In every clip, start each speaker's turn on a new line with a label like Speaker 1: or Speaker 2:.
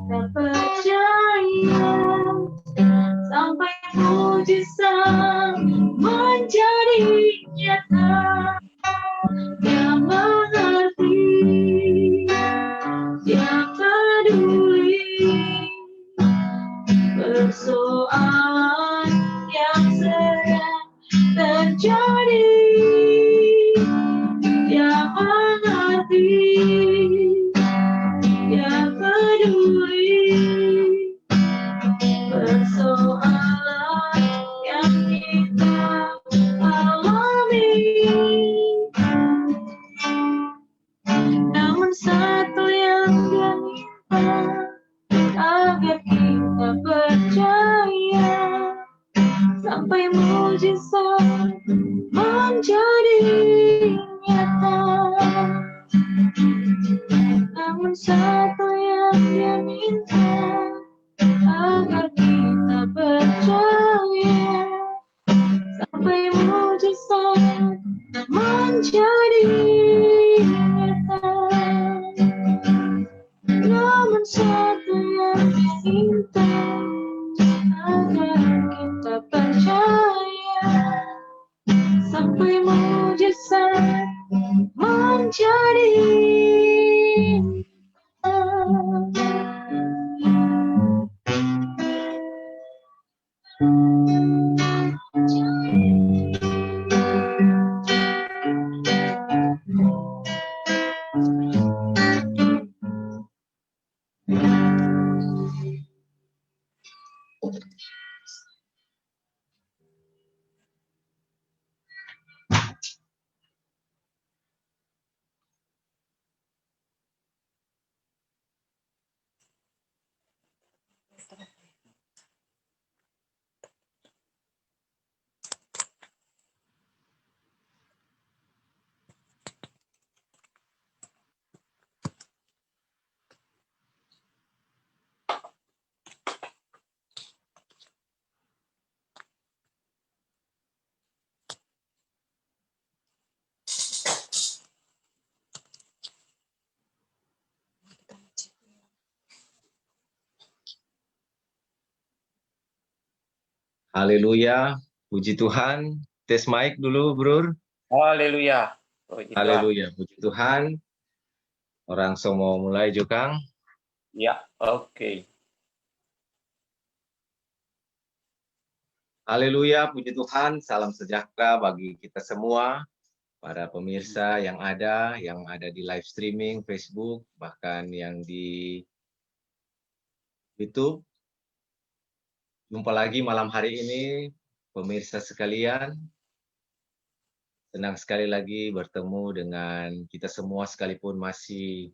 Speaker 1: kita percaya sampai mujizat menjadi nyata. Dia mengerti, dia peduli persoalan yang sedang terjadi. Dia mengerti, dia peduli persoalan yang kita alami. Namun satu yang dia minta, agar kita percaya sampai mujizat menjadi nyata. Namun satu yang dia minta, agar kita percaya sampai mujizat menjadi nyata. Namun satu yang diminta, agar kita percaya sampai mujizat menjadi
Speaker 2: Haleluya, puji Tuhan. Tes mic dulu, Bro.
Speaker 3: Haleluya.
Speaker 2: Haleluya, puji Tuhan. Orang semua mulai, Jokang.
Speaker 3: Ya, oke.
Speaker 2: Haleluya, puji Tuhan. Salam sejahtera bagi kita semua, para pemirsa yang ada di live streaming Facebook, bahkan yang di YouTube. Jumpa lagi malam hari ini, pemirsa sekalian. Senang sekali lagi bertemu dengan kita semua sekalipun masih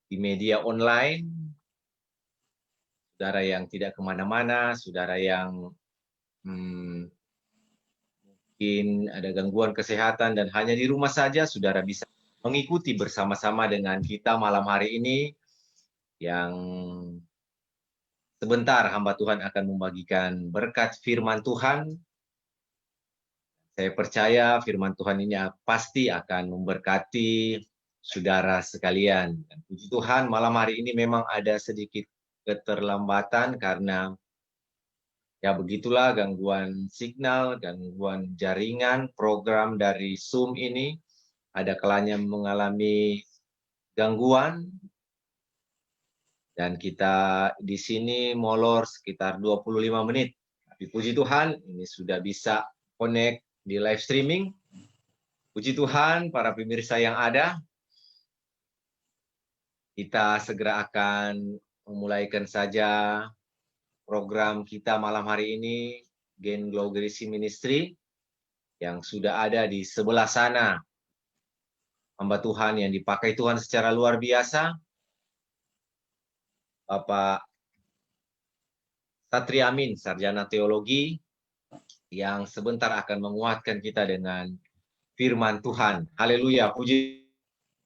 Speaker 2: di media online. Saudara yang tidak kemana-mana, saudara yang mungkin ada gangguan kesehatan dan hanya di rumah saja, saudara bisa mengikuti bersama-sama dengan kita malam hari ini yang sebentar hamba Tuhan akan membagikan berkat firman Tuhan. Saya percaya firman Tuhan ini pasti akan memberkati saudara sekalian. Dan puji Tuhan malam hari ini memang ada sedikit keterlambatan karena ya begitulah gangguan signal, gangguan jaringan, program dari Zoom ini ada kalanya mengalami gangguan. Dan kita di sini molor sekitar 25 menit. Tapi puji Tuhan ini sudah bisa connect di live streaming. Puji Tuhan para pemirsa yang ada. Kita segera akan memulaikan saja program kita malam hari ini, Gain Glory Ministry, yang sudah ada di sebelah sana. Hamba Tuhan yang dipakai Tuhan secara luar biasa, Bapak Satri Amin, Sarjana Teologi, yang sebentar akan menguatkan kita dengan firman Tuhan. Haleluya, puji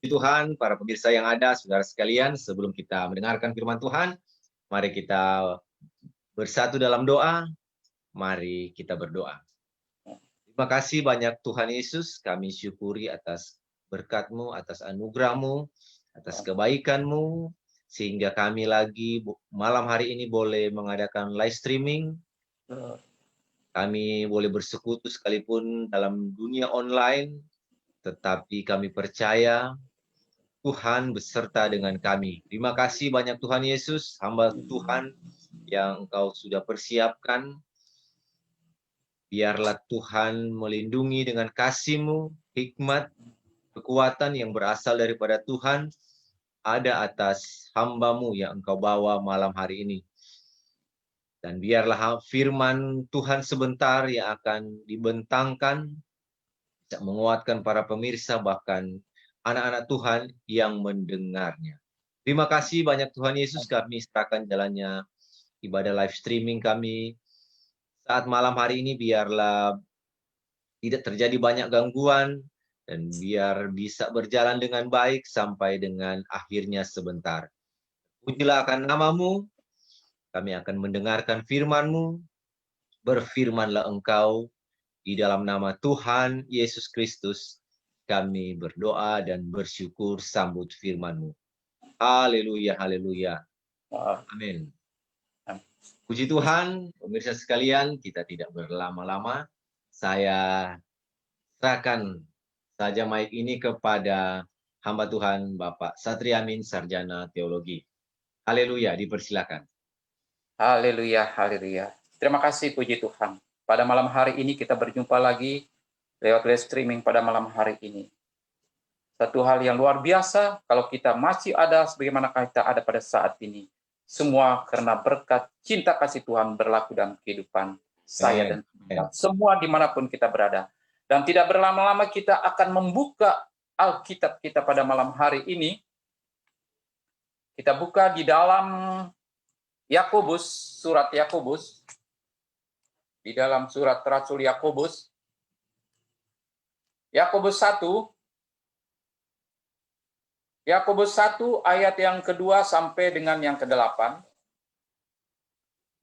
Speaker 2: Tuhan, para pemirsa yang ada, saudara sekalian, sebelum kita mendengarkan firman Tuhan, mari kita bersatu dalam doa, mari kita berdoa. Terima kasih banyak Tuhan Yesus, kami syukuri atas berkat-Mu, atas anugerah-Mu, atas kebaikan-Mu. sehingga kami lagi malam hari ini boleh mengadakan live streaming. Kami boleh bersekutu sekalipun dalam dunia online, tetapi kami percaya Tuhan beserta dengan kami. Terima kasih banyak Tuhan Yesus, hamba Tuhan yang Engkau sudah persiapkan. Biarlah Tuhan melindungi dengan kasih-Mu, hikmat, kekuatan yang berasal daripada Tuhan ada atas hamba-Mu yang Engkau bawa malam hari ini. Dan biarlah firman Tuhan sebentar yang akan dibentangkan, bisa menguatkan para pemirsa, bahkan anak-anak Tuhan yang mendengarnya. Terima kasih banyak Tuhan Yesus, kami serahkan jalannya ibadah live streaming kami. Saat malam hari ini biarlah tidak terjadi banyak gangguan, dan biar bisa berjalan dengan baik sampai dengan akhirnya sebentar. Pujilah akan nama-Mu, kami akan mendengarkan firman-Mu, berfirmanlah Engkau, di dalam nama Tuhan Yesus Kristus, kami berdoa dan bersyukur sambut firman-Mu. Haleluya, haleluya. Amin. Puji Tuhan, pemirsa sekalian, kita tidak berlama-lama. Saya serahkan saja mic ini kepada hamba Tuhan Bapak Satriamin, Sarjana Teologi. Haleluya, dipersilakan.
Speaker 3: Haleluya, haleluya. Terima kasih, puji Tuhan. Pada malam hari ini kita berjumpa lagi lewat live streaming pada malam hari ini. Satu hal yang luar biasa kalau kita masih ada sebagaimana kita ada pada saat ini. Semua karena berkat cinta kasih Tuhan berlaku dalam kehidupan saya dan kita. Semua dimanapun kita berada. Dan tidak berlama-lama kita akan membuka Alkitab kita pada malam hari ini. Kita buka di dalam Yakobus, surat Yakobus. Di dalam surat Rasul Yakobus. Yakobus 1. Yakobus 1 ayat yang kedua sampai dengan yang ke-8.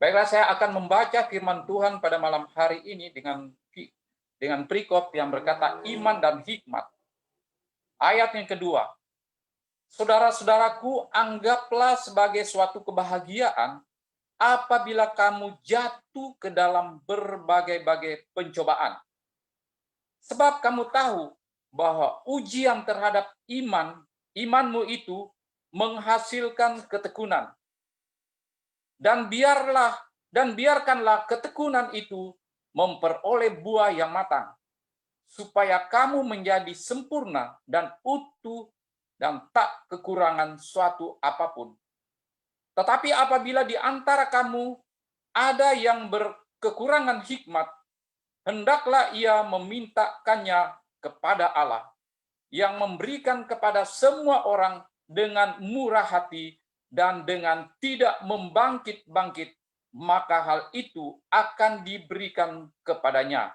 Speaker 3: Baiklah, saya akan membaca firman Tuhan pada malam hari ini dengan perikop yang berkata iman dan hikmat. Ayat yang kedua. Saudara-saudaraku, anggaplah sebagai suatu kebahagiaan apabila kamu jatuh ke dalam berbagai-bagai pencobaan. Sebab kamu tahu bahwa ujian terhadap imanmu itu menghasilkan ketekunan. Dan biarkanlah ketekunan itu memperoleh buah yang matang, supaya kamu menjadi sempurna dan utuh dan tak kekurangan suatu apapun. Tetapi apabila di antara kamu ada yang berkekurangan hikmat, hendaklah ia memintakannya kepada Allah, yang memberikan kepada semua orang dengan murah hati dan dengan tidak membangkit-bangkit, maka hal itu akan diberikan kepadanya.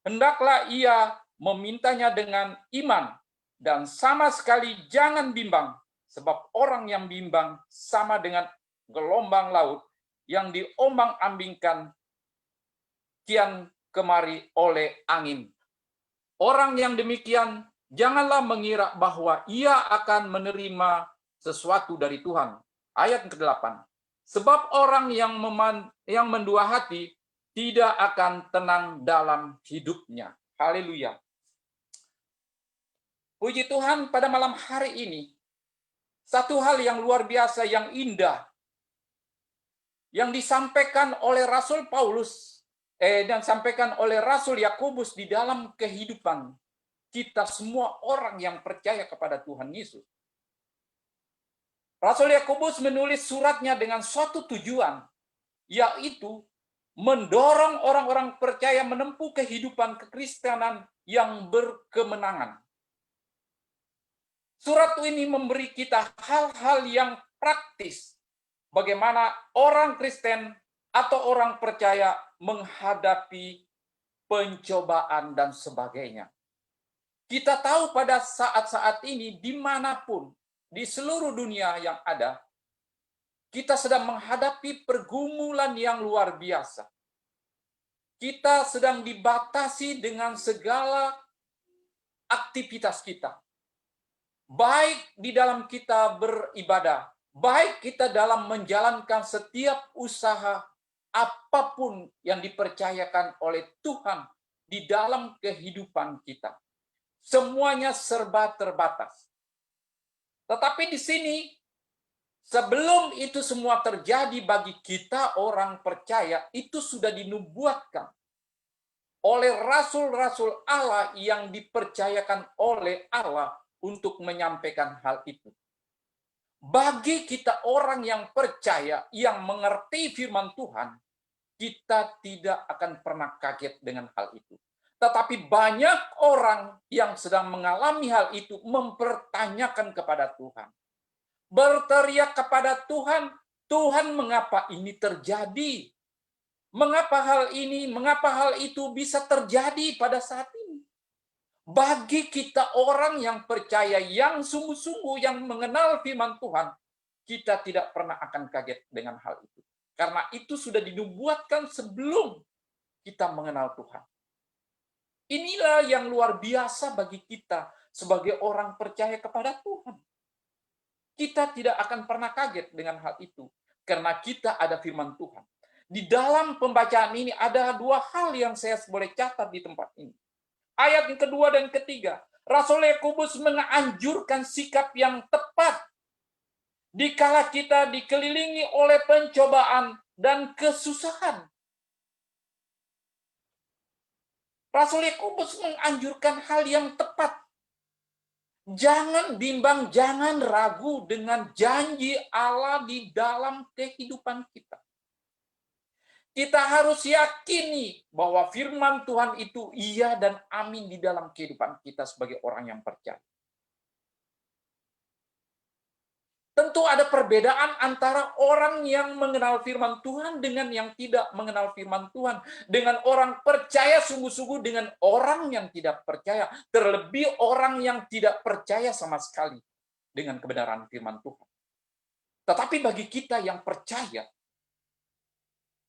Speaker 3: Hendaklah ia memintanya dengan iman, dan sama sekali jangan bimbang, sebab orang yang bimbang sama dengan gelombang laut yang diombang-ambingkan kian kemari oleh angin. Orang yang demikian janganlah mengira bahwa ia akan menerima sesuatu dari Tuhan. Ayat ke-8. Sebab orang yang mendua hati tidak akan tenang dalam hidupnya. Haleluya. Puji Tuhan, pada malam hari ini, satu hal yang luar biasa, yang indah, yang disampaikan oleh Rasul Paulus, dan disampaikan oleh Rasul Yakobus di dalam kehidupan kita semua orang yang percaya kepada Tuhan Yesus. Rasul Yakobus menulis suratnya dengan suatu tujuan, yaitu mendorong orang-orang percaya menempuh kehidupan kekristenan yang berkemenangan. Surat ini memberi kita hal-hal yang praktis, bagaimana orang Kristen atau orang percaya menghadapi pencobaan dan sebagainya. Kita tahu pada saat-saat ini, dimanapun, di seluruh dunia yang ada, kita sedang menghadapi pergumulan yang luar biasa. Kita sedang dibatasi dengan segala aktivitas kita. Baik di dalam kita beribadah, Baik kita dalam menjalankan setiap usaha apapun yang dipercayakan oleh Tuhan di dalam kehidupan kita. Semuanya serba terbatas. Tetapi di sini, sebelum itu semua terjadi bagi kita orang percaya, itu sudah dinubuatkan oleh rasul-rasul Allah yang dipercayakan oleh Allah untuk menyampaikan hal itu. Bagi kita orang yang percaya, yang mengerti firman Tuhan, kita tidak akan pernah kaget dengan hal itu. Tetapi banyak orang yang sedang mengalami hal itu mempertanyakan kepada Tuhan. Berteriak kepada Tuhan, Tuhan, mengapa ini terjadi? Mengapa hal itu bisa terjadi pada saat ini? Bagi kita orang yang percaya, yang sungguh-sungguh, yang mengenal firman Tuhan, kita tidak pernah akan kaget dengan hal itu. Karena itu sudah dinubuatkan sebelum kita mengenal Tuhan. Inilah yang luar biasa bagi kita sebagai orang percaya kepada Tuhan. Kita tidak akan pernah kaget dengan hal itu. Karena kita ada firman Tuhan. Di dalam pembacaan ini ada dua hal yang saya boleh catat di tempat ini. Ayat yang kedua dan ketiga, Rasul Yakobus menganjurkan sikap yang tepat dikala kita dikelilingi oleh pencobaan dan kesusahan. Rasul Yakobus menganjurkan hal yang tepat. Jangan bimbang, jangan ragu dengan janji Allah di dalam kehidupan kita. Kita harus yakini bahwa firman Tuhan itu iya dan amin di dalam kehidupan kita sebagai orang yang percaya. Tentu ada perbedaan antara orang yang mengenal firman Tuhan dengan yang tidak mengenal firman Tuhan. Dengan orang percaya sungguh-sungguh dengan orang yang tidak percaya. Terlebih orang yang tidak percaya sama sekali dengan kebenaran firman Tuhan. Tetapi bagi kita yang percaya,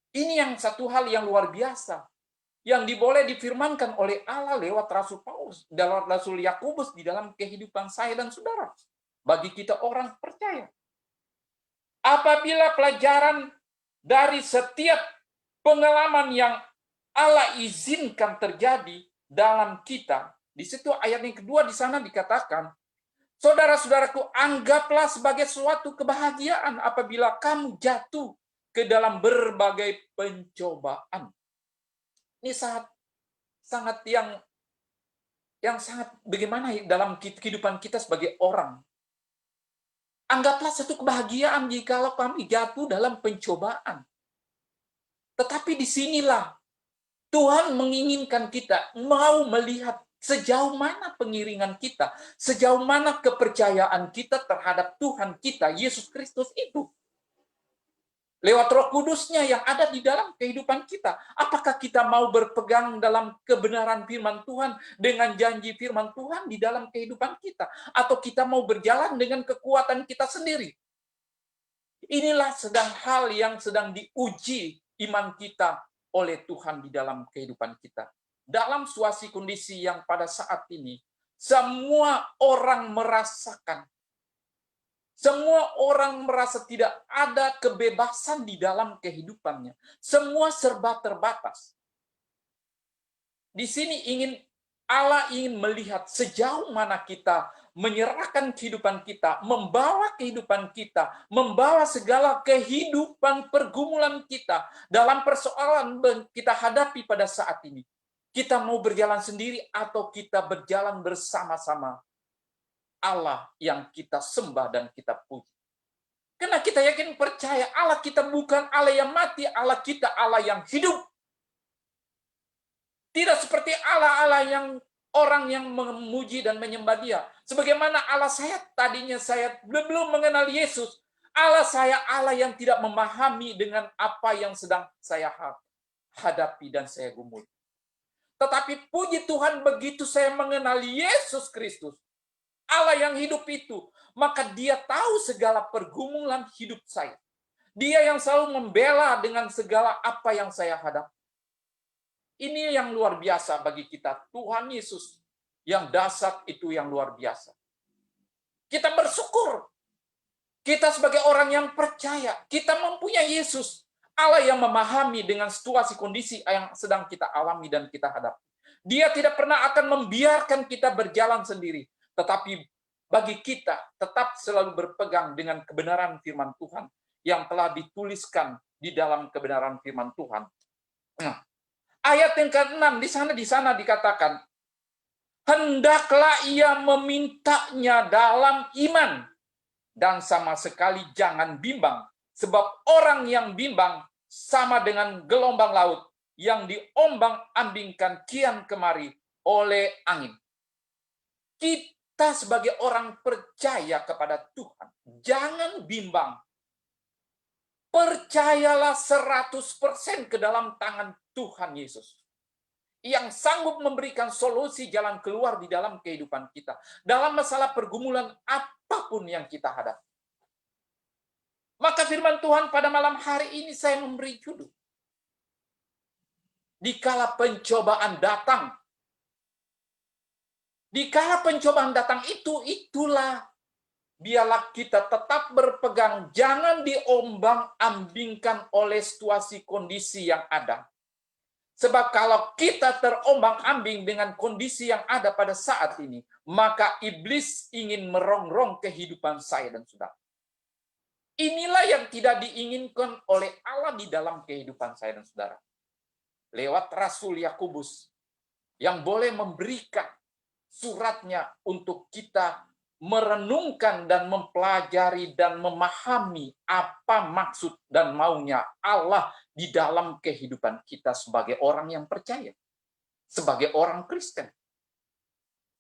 Speaker 3: ini yang satu hal yang luar biasa. Yang boleh difirmankan oleh Allah lewat Rasul Paulus, dalam Rasul Yakobus di dalam kehidupan saya dan saudara. Bagi kita orang percaya. Apabila pelajaran dari setiap pengalaman yang Allah izinkan terjadi dalam kita, di situ ayat yang kedua di sana dikatakan, saudara-saudaraku, anggaplah sebagai suatu kebahagiaan apabila kamu jatuh ke dalam berbagai pencobaan. Ini sangat yang sangat bagaimana dalam kehidupan kita sebagai orang. Anggaplah satu kebahagiaan jikalau kami jatuh dalam pencobaan. Tetapi disinilah Tuhan menginginkan kita mau melihat sejauh mana pengiringan kita, sejauh mana kepercayaan kita terhadap Tuhan kita, Yesus Kristus itu. Lewat Roh Kudusnya yang ada di dalam kehidupan kita. Apakah kita mau berpegang dalam kebenaran firman Tuhan dengan janji firman Tuhan di dalam kehidupan kita? Atau kita mau berjalan dengan kekuatan kita sendiri? Inilah hal yang sedang diuji iman kita oleh Tuhan di dalam kehidupan kita. Dalam situasi kondisi yang pada saat ini, semua orang merasakan, semua orang merasa tidak ada kebebasan di dalam kehidupannya. Semua serba terbatas. Di sini Allah ingin melihat sejauh mana kita menyerahkan kehidupan kita, membawa kehidupan kita, membawa segala kehidupan pergumulan kita dalam persoalan kita hadapi pada saat ini. Kita mau berjalan sendiri atau kita berjalan bersama-sama Allah yang kita sembah dan kita puji. Karena kita yakin percaya Allah kita bukan Allah yang mati, Allah kita Allah yang hidup. Tidak seperti Allah yang orang yang memuji dan menyembah Dia. Sebagaimana Allah saya tadinya saya belum mengenal Yesus. Allah saya Allah yang tidak memahami dengan apa yang sedang saya hadapi dan saya gumuli. Tetapi puji Tuhan begitu saya mengenal Yesus Kristus, Allah yang hidup itu, maka Dia tahu segala pergumulan hidup saya. Dia yang selalu membela dengan segala apa yang saya hadapi. Ini yang luar biasa bagi kita. Tuhan Yesus yang dahsyat itu yang luar biasa. Kita bersyukur. Kita sebagai orang yang percaya, kita mempunyai Yesus, Allah yang memahami dengan situasi kondisi yang sedang kita alami dan kita hadapi. Dia tidak pernah akan membiarkan kita berjalan sendiri, tetapi bagi kita tetap selalu berpegang dengan kebenaran firman Tuhan yang telah dituliskan di dalam kebenaran firman Tuhan. Nah, ayat yang ke-6 di sana dikatakan, hendaklah ia memintanya dalam iman dan sama sekali jangan bimbang, sebab orang yang bimbang sama dengan gelombang laut yang diombang-ambingkan kian kemari oleh angin. Kita sebagai orang percaya kepada Tuhan, jangan bimbang. Percayalah 100% ke dalam tangan Tuhan Yesus, yang sanggup memberikan solusi jalan keluar di dalam kehidupan kita, dalam masalah pergumulan apapun yang kita hadapi. Maka firman Tuhan pada malam hari ini saya memberi judul, dikala pencobaan datang. Dikala pencobaan datang itulah biarlah kita tetap berpegang, jangan diombang-ambingkan oleh situasi kondisi yang ada. Sebab kalau kita terombang-ambing dengan kondisi yang ada pada saat ini, maka iblis ingin merongrong kehidupan saya dan saudara. Inilah yang tidak diinginkan oleh Allah di dalam kehidupan saya dan saudara. Lewat Rasul Yakobus yang boleh memberikan suratnya untuk kita merenungkan dan mempelajari dan memahami apa maksud dan maunya Allah di dalam kehidupan kita sebagai orang yang percaya, sebagai orang Kristen.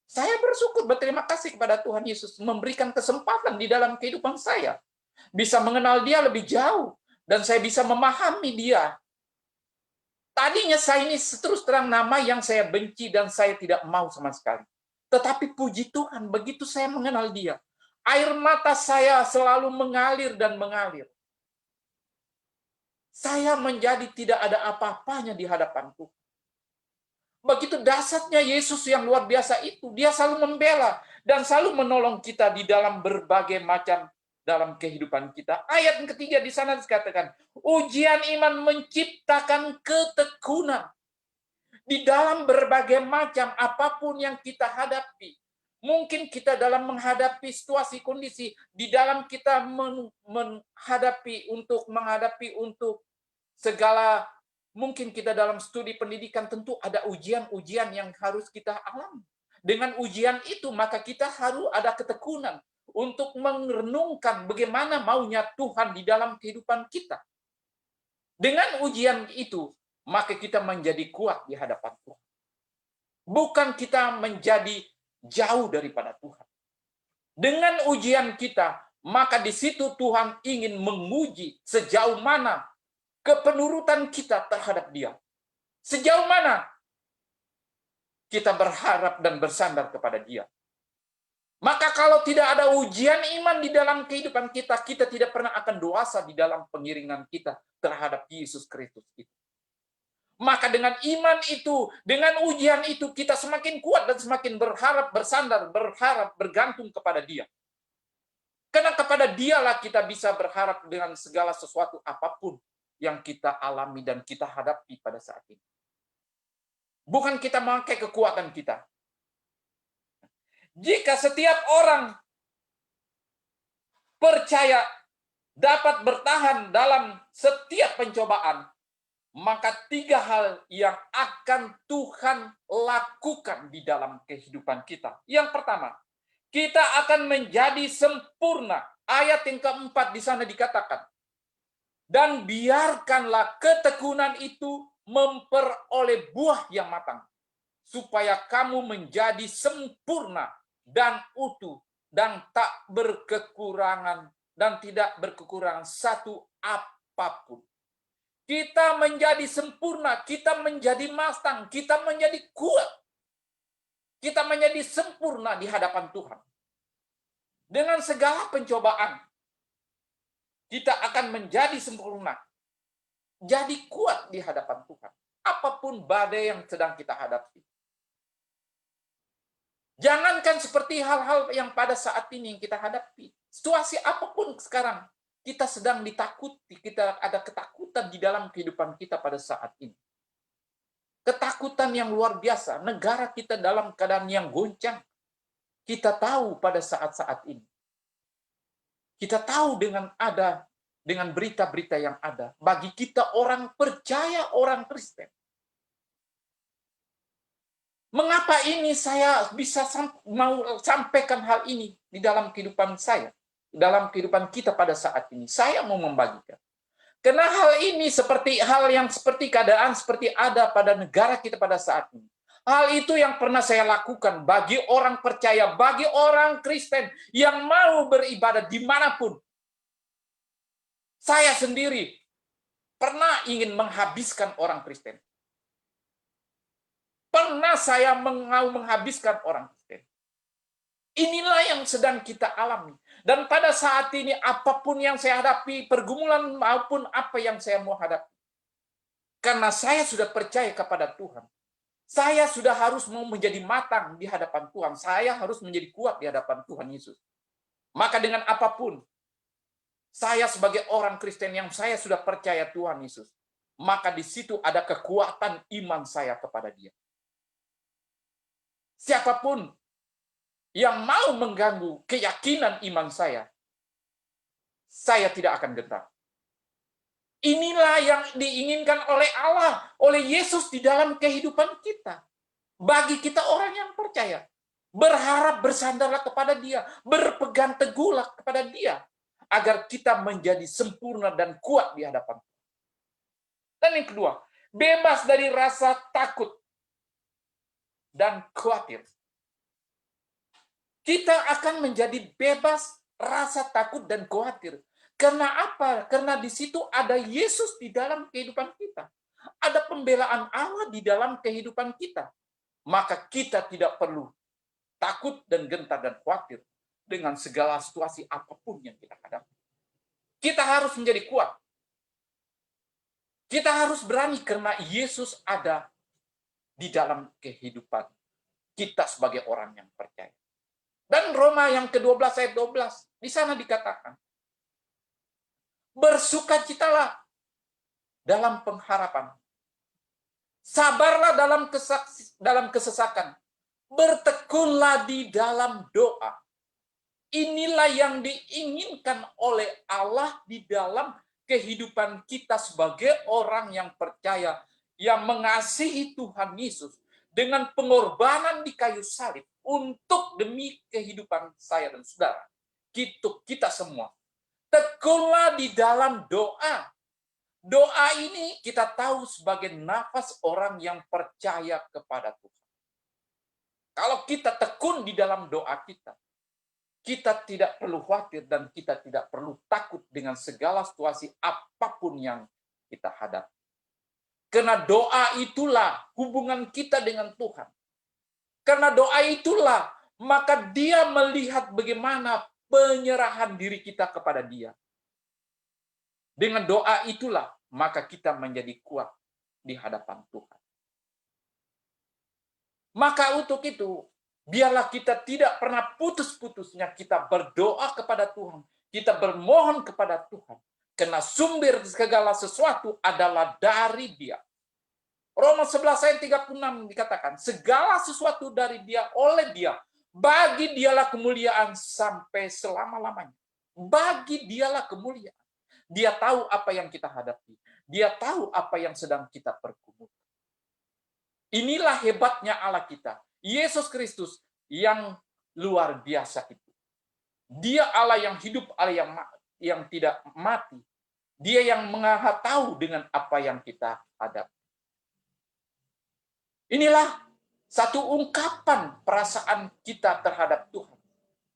Speaker 3: Saya bersyukur, berterima kasih kepada Tuhan Yesus memberikan kesempatan di dalam kehidupan saya, bisa mengenal Dia lebih jauh, dan saya bisa memahami Dia. Tadinya saya ini terus terang nama yang saya benci dan saya tidak mau sama sekali. Tetapi puji Tuhan, begitu saya mengenal Dia, air mata saya selalu mengalir dan mengalir. Saya menjadi tidak ada apa-apanya di hadapan Tuhan. Begitu dahsyatnya Yesus yang luar biasa itu, Dia selalu membela dan selalu menolong kita di dalam berbagai macam dalam kehidupan kita. Ayat yang ketiga di sana dikatakan, ujian iman menciptakan ketekunan. Di dalam berbagai macam apapun yang kita hadapi. Mungkin kita dalam menghadapi situasi kondisi, di dalam kita menghadapi untuk segala, mungkin kita dalam studi pendidikan tentu ada ujian-ujian yang harus kita alami. Dengan ujian itu maka kita harus ada ketekunan untuk merenungkan bagaimana maunya Tuhan di dalam kehidupan kita. Dengan ujian itu, maka kita menjadi kuat di hadapan Tuhan. Bukan kita menjadi jauh daripada Tuhan. Dengan ujian kita, maka di situ Tuhan ingin menguji sejauh mana kepenurutan kita terhadap Dia. Sejauh mana kita berharap dan bersandar kepada Dia. Maka kalau tidak ada ujian iman di dalam kehidupan kita, kita tidak pernah akan dosa di dalam pengiringan kita terhadap Yesus Kristus itu. Maka dengan iman itu, dengan ujian itu, kita semakin kuat dan semakin berharap, bersandar, berharap, bergantung kepada Dia. Karena kepada Dialah kita bisa berharap dengan segala sesuatu apapun yang kita alami dan kita hadapi pada saat ini. Bukan kita memakai kekuatan kita. Jika setiap orang percaya dapat bertahan dalam setiap pencobaan, maka 3 hal yang akan Tuhan lakukan di dalam kehidupan kita. Yang pertama, kita akan menjadi sempurna. Ayat yang keempat di sana dikatakan, dan biarkanlah ketekunan itu memperoleh buah yang matang, supaya kamu menjadi sempurna dan utuh dan tak berkekurangan dan tidak berkekurangan satu apapun. Kita menjadi sempurna, kita menjadi matang, kita menjadi kuat. Kita menjadi sempurna di hadapan Tuhan. Dengan segala pencobaan, kita akan menjadi sempurna. Jadi kuat di hadapan Tuhan. Apapun badai yang sedang kita hadapi. Jangankan seperti hal-hal yang pada saat ini yang kita hadapi. Situasi apapun sekarang, kita sedang ditakuti, kita ada ketakutan di dalam kehidupan kita pada saat ini. Ketakutan yang luar biasa, negara kita dalam keadaan yang goncang. Kita tahu pada saat-saat ini. Kita tahu dengan berita-berita yang ada. Bagi kita orang percaya, orang Kristen. Mengapa ini saya bisa mau sampaikan hal ini di dalam kehidupan saya, dalam kehidupan kita pada saat ini? Saya mau membagikan. Karena hal ini seperti keadaan seperti ada pada negara kita pada saat ini. Hal itu yang pernah saya lakukan bagi orang percaya, bagi orang Kristen yang mau beribadah dimanapun. Saya sendiri pernah ingin menghabiskan orang Kristen. Pernah saya mau menghabiskan orang Kristen. Inilah yang sedang kita alami. Dan pada saat ini, apapun yang saya hadapi, pergumulan maupun apa yang saya mau hadapi. Karena saya sudah percaya kepada Tuhan. Saya sudah harus mau menjadi matang di hadapan Tuhan. Saya harus menjadi kuat di hadapan Tuhan Yesus. Maka dengan apapun, saya sebagai orang Kristen yang saya sudah percaya Tuhan Yesus, maka di situ ada kekuatan iman saya kepada Dia. Siapapun yang mau mengganggu keyakinan iman saya tidak akan gentar. Inilah yang diinginkan oleh Allah, oleh Yesus di dalam kehidupan kita. Bagi kita orang yang percaya, berharap bersandarlah kepada Dia, berpegang teguhlah kepada Dia, agar kita menjadi sempurna dan kuat di hadapan Tuhan. Dan yang kedua, bebas dari rasa takut dan khawatir. Kita akan menjadi bebas rasa takut dan khawatir. Karena apa? Karena di situ ada Yesus di dalam kehidupan kita. Ada pembelaan Allah di dalam kehidupan kita. Maka kita tidak perlu takut dan gentar dan khawatir dengan segala situasi apapun yang kita hadapi. Kita harus menjadi kuat. Kita harus berani karena Yesus ada di dalam kehidupan kita sebagai orang yang percaya. Dan Roma yang ke-12 ayat 12, di sana dikatakan, bersukacitalah dalam pengharapan. Sabarlah dalam kesesakan. Bertekunlah di dalam doa. Inilah yang diinginkan oleh Allah di dalam kehidupan kita sebagai orang yang percaya, yang mengasihi Tuhan Yesus dengan pengorbanan di kayu salib untuk demi kehidupan saya dan saudara. Kita semua. Tekunlah di dalam doa. Doa ini kita tahu sebagai nafas orang yang percaya kepada Tuhan. Kalau kita tekun di dalam doa kita tidak perlu khawatir dan kita tidak perlu takut dengan segala situasi apapun yang kita hadapi. Karena doa itulah hubungan kita dengan Tuhan. Karena doa itulah, maka Dia melihat bagaimana penyerahan diri kita kepada Dia. Dengan doa itulah, maka kita menjadi kuat di hadapan Tuhan. Maka untuk itu, biarlah kita tidak pernah putus-putusnya kita berdoa kepada Tuhan. Kita bermohon kepada Tuhan. Karena sumber segala sesuatu adalah dari Dia. Roma 11 ayat 36 dikatakan, segala sesuatu dari Dia, oleh Dia, bagi Dialah kemuliaan sampai selama-lamanya. Bagi Dialah kemuliaan. Dia tahu apa yang kita hadapi. Dia tahu apa yang sedang kita pergumulkan. Inilah hebatnya Allah kita. Yesus Kristus yang luar biasa itu. Dia Allah yang hidup, Allah yang tidak mati. Dia yang tahu dengan apa yang kita hadapi. Inilah satu ungkapan perasaan kita terhadap Tuhan.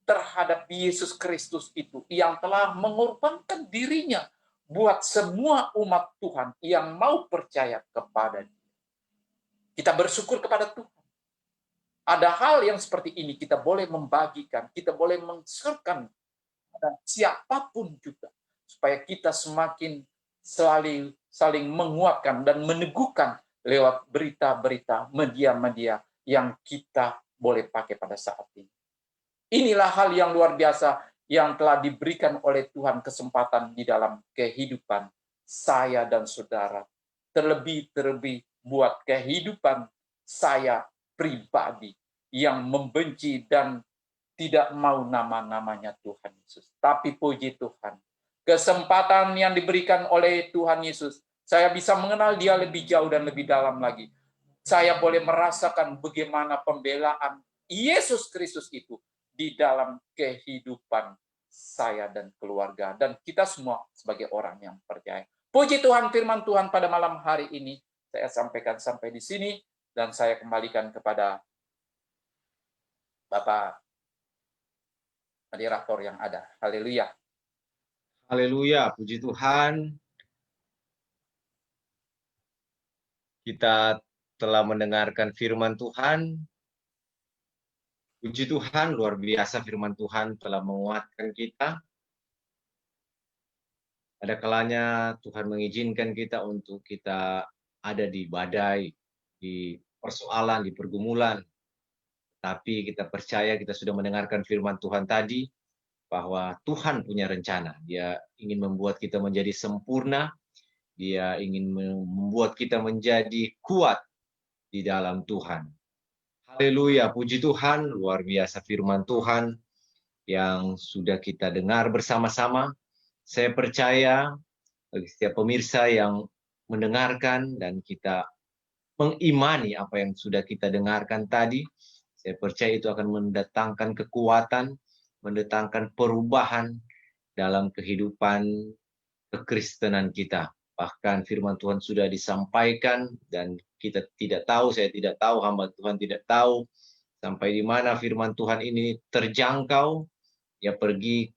Speaker 3: Terhadap Yesus Kristus itu yang telah mengorbankan dirinya buat semua umat Tuhan yang mau percaya kepada Dia. Kita bersyukur kepada Tuhan. Ada hal yang seperti ini kita boleh membagikan, kita boleh menserahkan pada siapapun juga, supaya kita semakin saling menguatkan dan meneguhkan lewat berita-berita media-media yang kita boleh pakai pada saat ini. Inilah hal yang luar biasa yang telah diberikan oleh Tuhan kesempatan di dalam kehidupan saya dan saudara. Terlebih-terlebih buat kehidupan saya pribadi yang membenci dan tidak mau nama-namanya Tuhan Yesus. Tapi puji Tuhan, kesempatan yang diberikan oleh Tuhan Yesus, saya bisa mengenal dia lebih jauh dan lebih dalam lagi. Saya boleh merasakan bagaimana pembelaan Yesus Kristus itu di dalam kehidupan saya dan keluarga. Dan kita semua sebagai orang yang percaya. Puji Tuhan, firman Tuhan pada malam hari ini saya sampaikan sampai di sini. Dan saya kembalikan kepada Bapak moderator yang ada. Haleluya.
Speaker 2: Haleluya, puji Tuhan. Kita telah mendengarkan firman Tuhan. Puji Tuhan, luar biasa firman Tuhan telah menguatkan kita. Ada kalanya Tuhan mengizinkan kita untuk kita ada di badai, di persoalan, di pergumulan. Tapi kita percaya, kita sudah mendengarkan firman Tuhan tadi, bahwa Tuhan punya rencana. Dia ingin membuat kita menjadi sempurna. Dia ingin membuat kita menjadi kuat di dalam Tuhan. Haleluya, puji Tuhan, luar biasa firman Tuhan yang sudah kita dengar bersama-sama. Saya percaya bagi setiap pemirsa yang mendengarkan dan kita mengimani apa yang sudah kita dengarkan tadi, saya percaya itu akan mendatangkan kekuatan, mendatangkan perubahan dalam kehidupan kekristenan kita. Bahkan firman Tuhan sudah disampaikan dan kita tidak tahu, saya tidak tahu, hamba Tuhan tidak tahu sampai di mana firman Tuhan ini terjangkau, ya pergi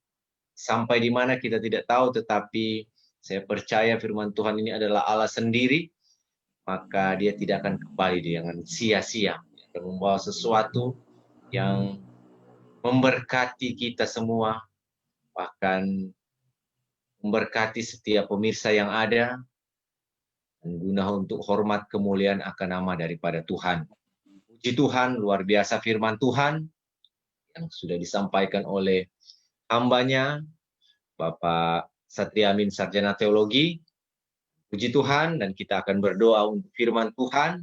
Speaker 2: sampai di mana kita tidak tahu, tetapi saya percaya firman Tuhan ini adalah Allah sendiri, maka dia tidak akan kembali dengan sia-sia. Dia akan membawa sesuatu yang memberkati kita semua, bahkan memberkati setiap pemirsa yang ada, dan guna untuk hormat kemuliaan akan nama daripada Tuhan. Puji Tuhan, luar biasa firman Tuhan yang sudah disampaikan oleh hambanya, Bapak Satriamin Sarjana Teologi. Puji Tuhan, dan kita akan berdoa untuk firman Tuhan.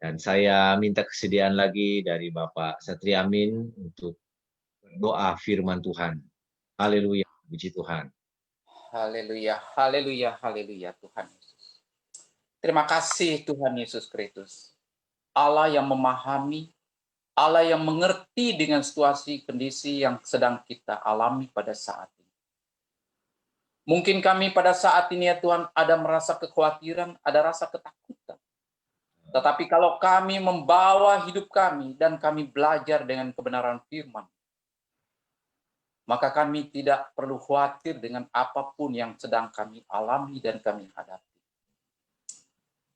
Speaker 2: Dan saya minta kesediaan lagi dari Bapak Satriamin untuk berdoa firman Tuhan. Haleluya, puji Tuhan.
Speaker 3: Haleluya, haleluya, haleluya Tuhan Yesus. Terima kasih Tuhan Yesus Kristus. Allah yang memahami, Allah yang mengerti dengan situasi kondisi yang sedang kita alami pada saat ini. Mungkin kami pada saat ini ya Tuhan ada merasa kekhawatiran, ada rasa ketakutan. Tetapi kalau kami membawa hidup kami dan kami belajar dengan kebenaran firman, maka kami tidak perlu khawatir dengan apapun yang sedang kami alami dan kami hadapi.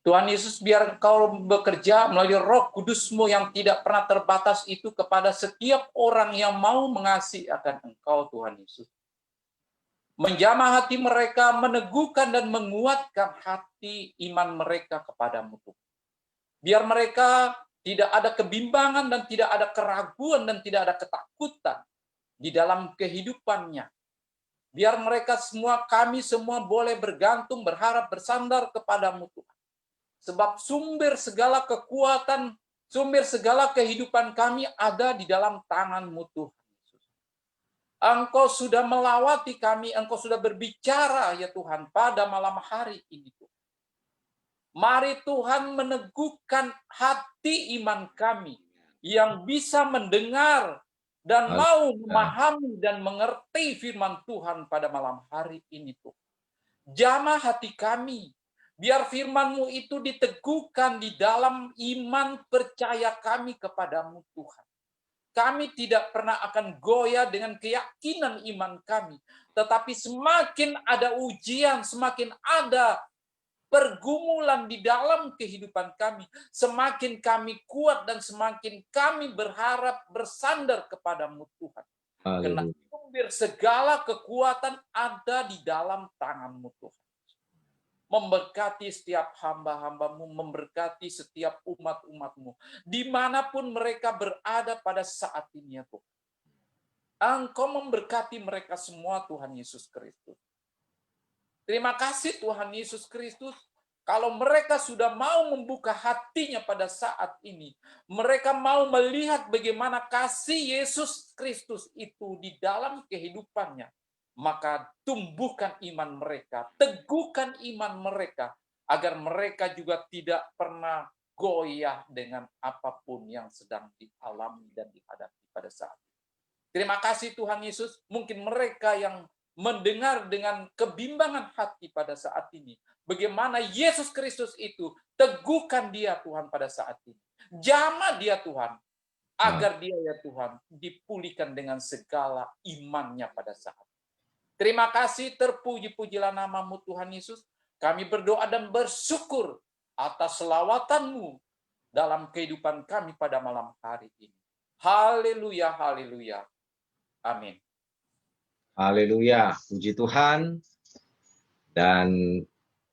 Speaker 3: Tuhan Yesus, biar Engkau bekerja melalui Roh Kudus-Mu yang tidak pernah terbatas itu kepada setiap orang yang mau mengasihi akan Engkau, Tuhan Yesus. Menjamah hati mereka, meneguhkan dan menguatkan hati iman mereka kepadamu, Tuhan. Biar mereka tidak ada kebimbangan dan tidak ada keraguan dan tidak ada ketakutan di dalam kehidupannya. Biar mereka semua, kami semua boleh bergantung, berharap, bersandar kepadamu, Tuhan. Sebab sumber segala kekuatan, sumber segala kehidupan kami ada di dalam tangan-Mu, Tuhan Yesus. Engkau sudah melawati kami, Engkau sudah berbicara ya Tuhan pada malam hari ini, Tuhan. Mari Tuhan meneguhkan hati iman kami yang bisa mendengar dan mau memahami dan mengerti firman Tuhan pada malam hari ini, Tuhan. Jamah hati kami, biar firman-Mu itu diteguhkan di dalam iman percaya kami kepadamu, Tuhan. Kami tidak pernah akan goyah dengan keyakinan iman kami. Tetapi semakin ada ujian, semakin ada pergumulan di dalam kehidupan kami, semakin kami kuat dan semakin kami berharap bersandar kepadamu, Tuhan. Karena sumber segala kekuatan ada di dalam tangan-Mu, Tuhan. memberkati setiap hamba-hambamu, memberkati setiap umat-umatmu, dimanapun mereka berada pada saat ini ya Tuhan. Engkau memberkati mereka semua Tuhan Yesus Kristus. Terima kasih Tuhan Yesus Kristus. Kalau mereka sudah mau membuka hatinya pada saat ini, mereka mau melihat bagaimana kasih Yesus Kristus itu di dalam kehidupannya, maka tumbuhkan iman mereka, teguhkan iman mereka, agar mereka juga tidak pernah goyah dengan apapun yang sedang dialami dan dihadapi pada saat ini. Terima kasih Tuhan Yesus, mungkin mereka yang mendengar dengan kebimbangan hati pada saat ini, bagaimana Yesus Kristus itu, teguhkan dia Tuhan pada saat ini. Jamah dia Tuhan, agar dia ya Tuhan dipulihkan dengan segala imannya pada saat ini. Terima kasih, terpuji-pujilah namamu Tuhan Yesus. Kami berdoa dan bersyukur atas selawatan-Mu dalam kehidupan kami pada malam hari ini. Haleluya, haleluya. Amin.
Speaker 2: Haleluya, puji Tuhan. Dan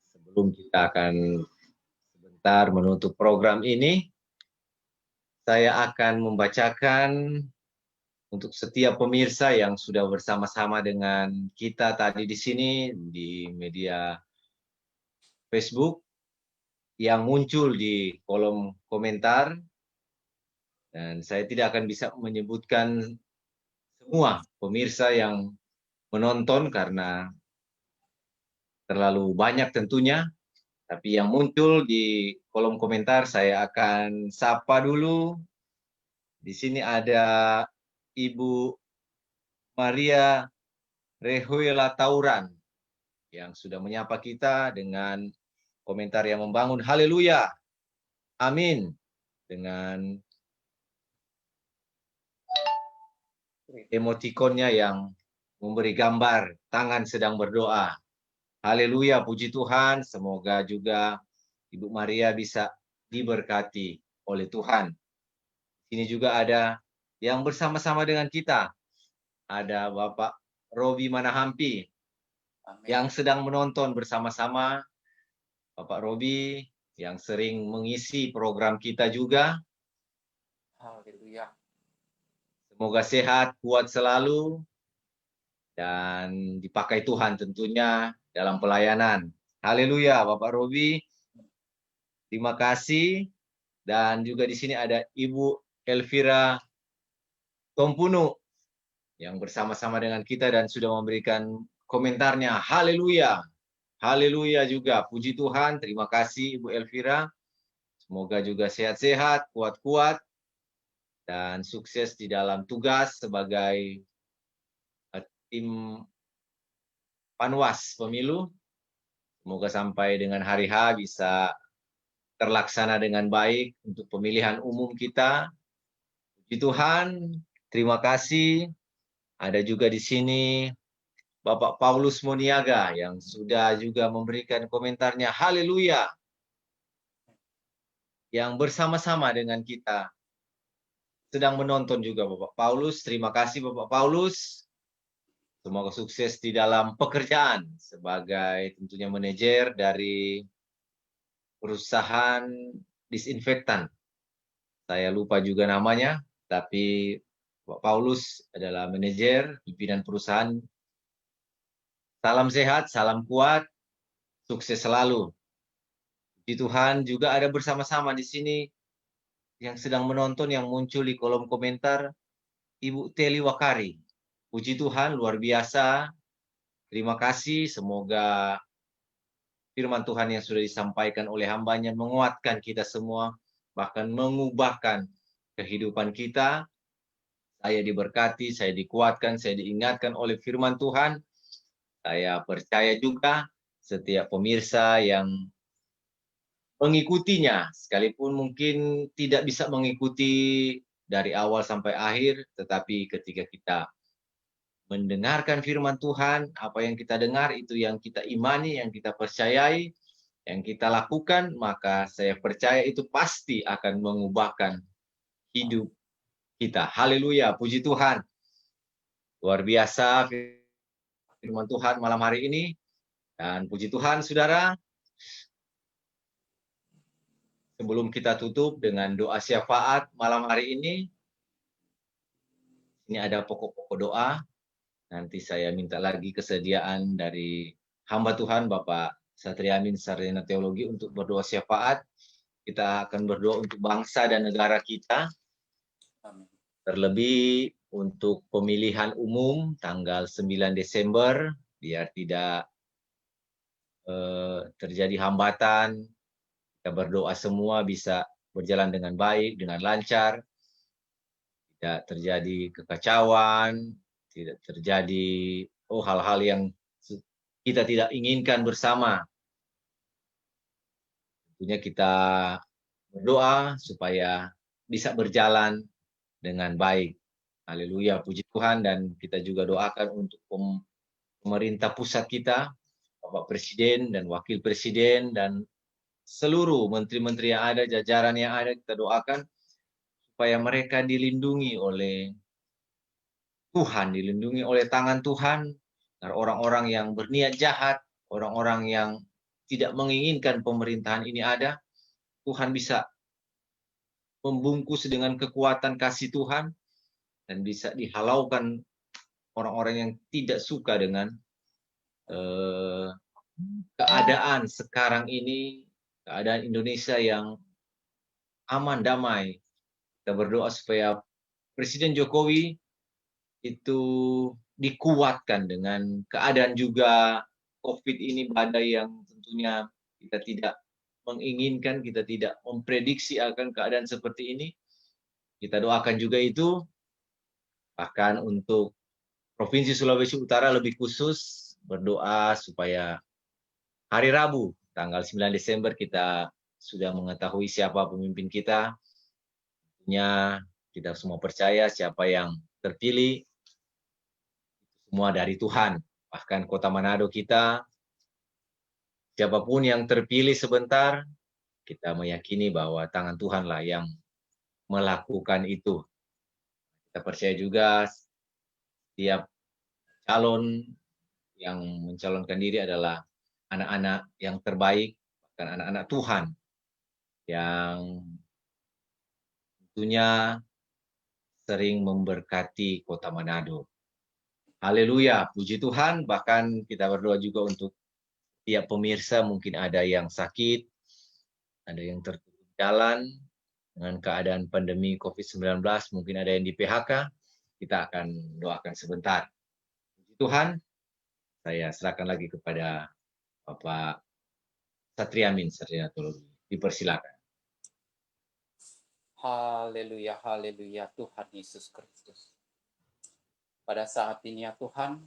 Speaker 2: sebelum kita akan sebentar menutup program ini, saya akan membacakan untuk setiap pemirsa yang sudah bersama-sama dengan kita tadi di sini di media Facebook yang muncul di kolom komentar. Dan saya tidak akan bisa menyebutkan semua pemirsa yang menonton karena terlalu banyak tentunya, tapi yang muncul di kolom komentar saya akan sapa dulu. Di sini ada Ibu Maria Rehuela Tauran yang sudah menyapa kita dengan komentar yang membangun. Haleluya, amin, dengan emotikonnya yang memberi gambar tangan sedang berdoa. Haleluya, puji Tuhan. Semoga juga Ibu Maria bisa diberkati oleh Tuhan. Ini juga ada yang bersama-sama dengan kita. Ada Bapak Robi Manahampi.
Speaker 3: Amin.
Speaker 2: Yang sedang menonton bersama-sama. Bapak Robi yang sering mengisi program kita juga.
Speaker 3: Haleluya.
Speaker 2: Semoga sehat, kuat selalu, dan dipakai Tuhan tentunya dalam pelayanan. Haleluya, Bapak Robi. Terima kasih. Dan juga di sini ada Ibu Elvira Tompunu yang bersama-sama dengan kita dan sudah memberikan komentarnya. Haleluya. Haleluya juga. Puji Tuhan. Terima kasih Ibu Elvira. Semoga juga sehat-sehat, kuat-kuat, dan sukses di dalam tugas sebagai tim Panwas Pemilu. Semoga sampai dengan hari H bisa terlaksana dengan baik untuk pemilihan umum kita. Puji Tuhan, terima kasih. Ada juga di sini Bapak Paulus Moniaga yang sudah juga memberikan komentarnya. Haleluya. Yang bersama-sama dengan kita sedang menonton juga Bapak Paulus. Terima kasih Bapak Paulus. Semoga sukses di dalam pekerjaan sebagai tentunya manajer dari perusahaan disinfektan. Saya lupa juga namanya, tapi Pak Paulus adalah manajer pimpinan perusahaan. Salam sehat, salam kuat, sukses selalu. Puji Tuhan, juga ada bersama-sama di sini yang sedang menonton, yang muncul di kolom komentar, Ibu Teli Wakari. Puji Tuhan, luar biasa. Terima kasih, semoga firman Tuhan yang sudah disampaikan oleh hambanya menguatkan kita semua, bahkan mengubahkan kehidupan kita. Saya diberkati, saya dikuatkan, saya diingatkan oleh firman Tuhan. Saya percaya juga setiap pemirsa yang mengikutinya, sekalipun mungkin tidak bisa mengikuti dari awal sampai akhir, tetapi ketika kita mendengarkan firman Tuhan, apa yang kita dengar itu yang kita imani, yang kita percayai, yang kita lakukan, maka saya percaya itu pasti akan mengubahkan hidup kita. Haleluya, puji Tuhan. Luar biasa firman Tuhan malam hari ini. Dan puji Tuhan, saudara, Sebelum kita tutup dengan doa syafaat malam hari ini ada pokok-pokok doa. Nanti saya minta lagi kesediaan dari hamba Tuhan Bapak Satriamin Sarjana Teologi untuk berdoa syafaat. Kita akan berdoa untuk bangsa dan negara kita.
Speaker 3: Amin.
Speaker 2: Terlebih untuk pemilihan umum tanggal 9 Desember, biar tidak terjadi hambatan. Kita berdoa semua bisa berjalan dengan baik, dengan lancar. Tidak terjadi kekacauan, tidak terjadi hal-hal yang kita tidak inginkan bersama. Tentunya kita berdoa supaya bisa berjalan dengan baik. Haleluya, puji Tuhan. Dan kita juga doakan untuk pemerintah pusat kita, Bapak Presiden dan Wakil Presiden, dan seluruh menteri-menteri yang ada, jajaran yang ada, kita doakan supaya mereka dilindungi oleh Tuhan, dilindungi oleh tangan Tuhan, dari orang-orang yang berniat jahat, orang-orang yang tidak menginginkan pemerintahan ini ada. Tuhan bisa membungkus dengan kekuatan kasih Tuhan, dan bisa dihalaukan orang-orang yang tidak suka dengan keadaan sekarang ini, keadaan Indonesia yang aman, damai. Kita berdoa supaya Presiden Jokowi itu dikuatkan dengan keadaan juga COVID ini, badai yang tentunya kita tidak menginginkan, kita tidak memprediksi akan keadaan seperti ini. Kita doakan juga itu. Bahkan untuk Provinsi Sulawesi Utara lebih khusus, berdoa supaya hari Rabu tanggal 9 Desember kita sudah mengetahui siapa pemimpin kita. Tentunya kita semua percaya siapa yang terpilih semua dari Tuhan. Bahkan Kota Manado kita, siapapun yang terpilih sebentar, kita meyakini bahwa tangan Tuhanlah yang melakukan itu. Kita percaya juga setiap calon yang mencalonkan diri adalah anak-anak yang terbaik, bahkan anak-anak Tuhan yang tentunya sering memberkati Kota Manado. Haleluya, puji Tuhan. Bahkan kita berdoa juga untuk tiap pemirsa, mungkin ada yang sakit, ada yang tertutup jalan dengan keadaan pandemi COVID-19, mungkin ada yang di PHK. Kita akan doakan sebentar. Puji Tuhan, saya serahkan lagi kepada Bapak Satriamin Sarjana Teologi. Dipersilakan.
Speaker 3: Haleluya, haleluya, Tuhan Yesus Kristus. Pada saat ini ya Tuhan,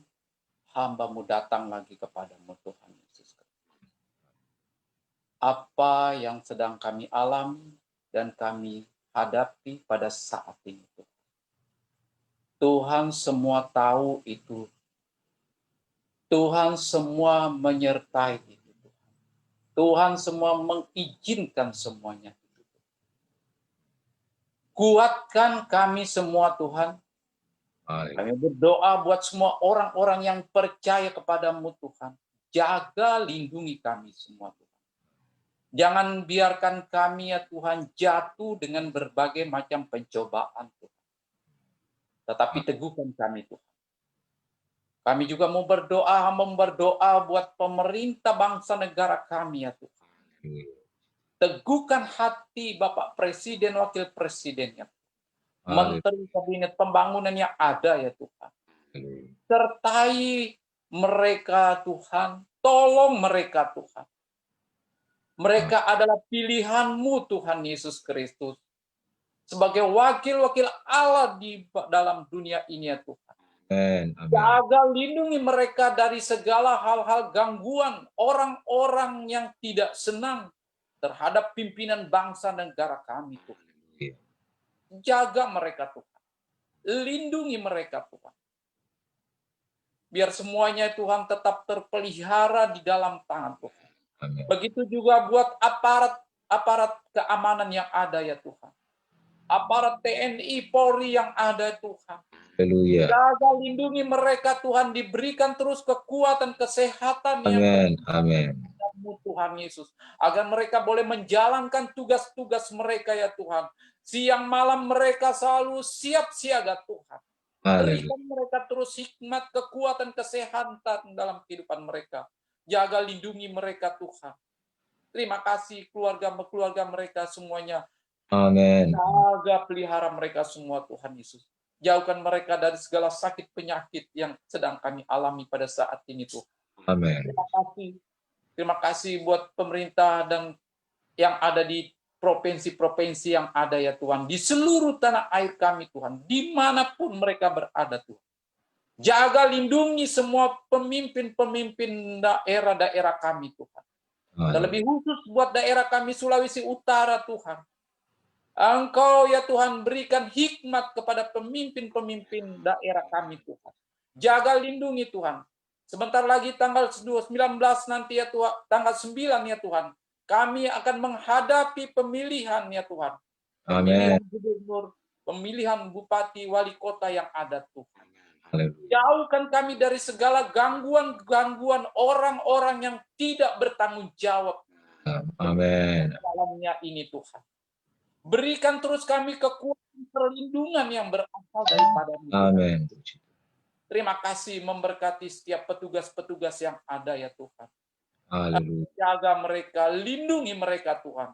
Speaker 3: hamba-Mu datang lagi kepadamu Tuhan Yesus Kristus. Apa yang sedang kami alami dan kami hadapi pada saat ini Tuhan. Tuhan semua tahu itu. Tuhan semua menyertai itu. Tuhan semua mengizinkan semuanya itu. Kuatkan kami semua Tuhan. Kami berdoa buat semua orang-orang yang percaya kepadamu Tuhan. Jaga, lindungi kami semua Tuhan. Jangan biarkan kami ya Tuhan jatuh dengan berbagai macam pencobaan Tuhan. Tetapi teguhkan kami Tuhan. Kami juga mau berdoa buat pemerintah bangsa negara kami ya Tuhan. Teguhkan hati Bapak Presiden, Wakil Presiden ya Menteri Kabinet Pembangunan yang ada ya Tuhan. Sertai mereka Tuhan. Tolong mereka Tuhan. Mereka adalah pilihan-Mu Tuhan Yesus Kristus. Sebagai wakil-wakil Allah di dalam dunia ini ya Tuhan. Jaga lindungi mereka dari segala hal-hal gangguan. Orang-orang yang tidak senang terhadap pimpinan bangsa negara kami Tuhan. Jaga mereka Tuhan. Lindungi mereka Tuhan. Biar semuanya Tuhan tetap terpelihara di dalam tangan Tuhan.
Speaker 2: Amin.
Speaker 3: Begitu juga buat aparat keamanan yang ada ya Tuhan. Aparat TNI, Polri yang ada Tuhan.
Speaker 2: Haleluya.
Speaker 3: Jaga lindungi mereka Tuhan. Diberikan terus kekuatan, kesehatan yang
Speaker 2: Amin.
Speaker 3: Tuhan Tuhan Yesus. Agar mereka boleh menjalankan tugas-tugas mereka ya Tuhan. Siang malam mereka selalu siap siaga Tuhan.
Speaker 2: Haleluya.
Speaker 3: Berikan mereka terus hikmat, kekuatan, kesehatan dalam kehidupan mereka. Jaga lindungi mereka Tuhan. Terima kasih keluarga mereka semuanya.
Speaker 2: Amin.
Speaker 3: Jaga pelihara mereka semua Tuhan Yesus. Jauhkan mereka dari segala sakit penyakit yang sedang kami alami pada saat ini Tuhan.
Speaker 2: Amin.
Speaker 3: Terima kasih. Terima kasih buat pemerintah dan yang ada di provinsi-provinsi yang ada ya Tuhan. Di seluruh tanah air kami Tuhan. Dimanapun mereka berada Tuhan. Jaga lindungi semua pemimpin-pemimpin daerah-daerah kami Tuhan. Dan lebih khusus buat daerah kami Sulawesi Utara Tuhan. Engkau ya Tuhan berikan hikmat kepada pemimpin-pemimpin daerah kami Tuhan. Jaga lindungi Tuhan. Sebentar lagi tanggal 19 nanti ya Tuhan, tanggal 9 ya Tuhan. Kami akan menghadapi pemilihan ya Tuhan. Pemilihan gubernur, pemilihan bupati, wali kota yang ada Tuhan. Jauhkan kami dari segala gangguan-gangguan orang-orang yang tidak bertanggung jawab.
Speaker 2: Amin.
Speaker 3: Dalamnya ini Tuhan. Berikan terus kami kekuatan perlindungan yang berasal daripada-Mu.
Speaker 2: Amin.
Speaker 3: Terima kasih memberkati setiap petugas-petugas yang ada ya Tuhan.
Speaker 2: Haleluya.
Speaker 3: Jaga mereka, lindungi mereka Tuhan.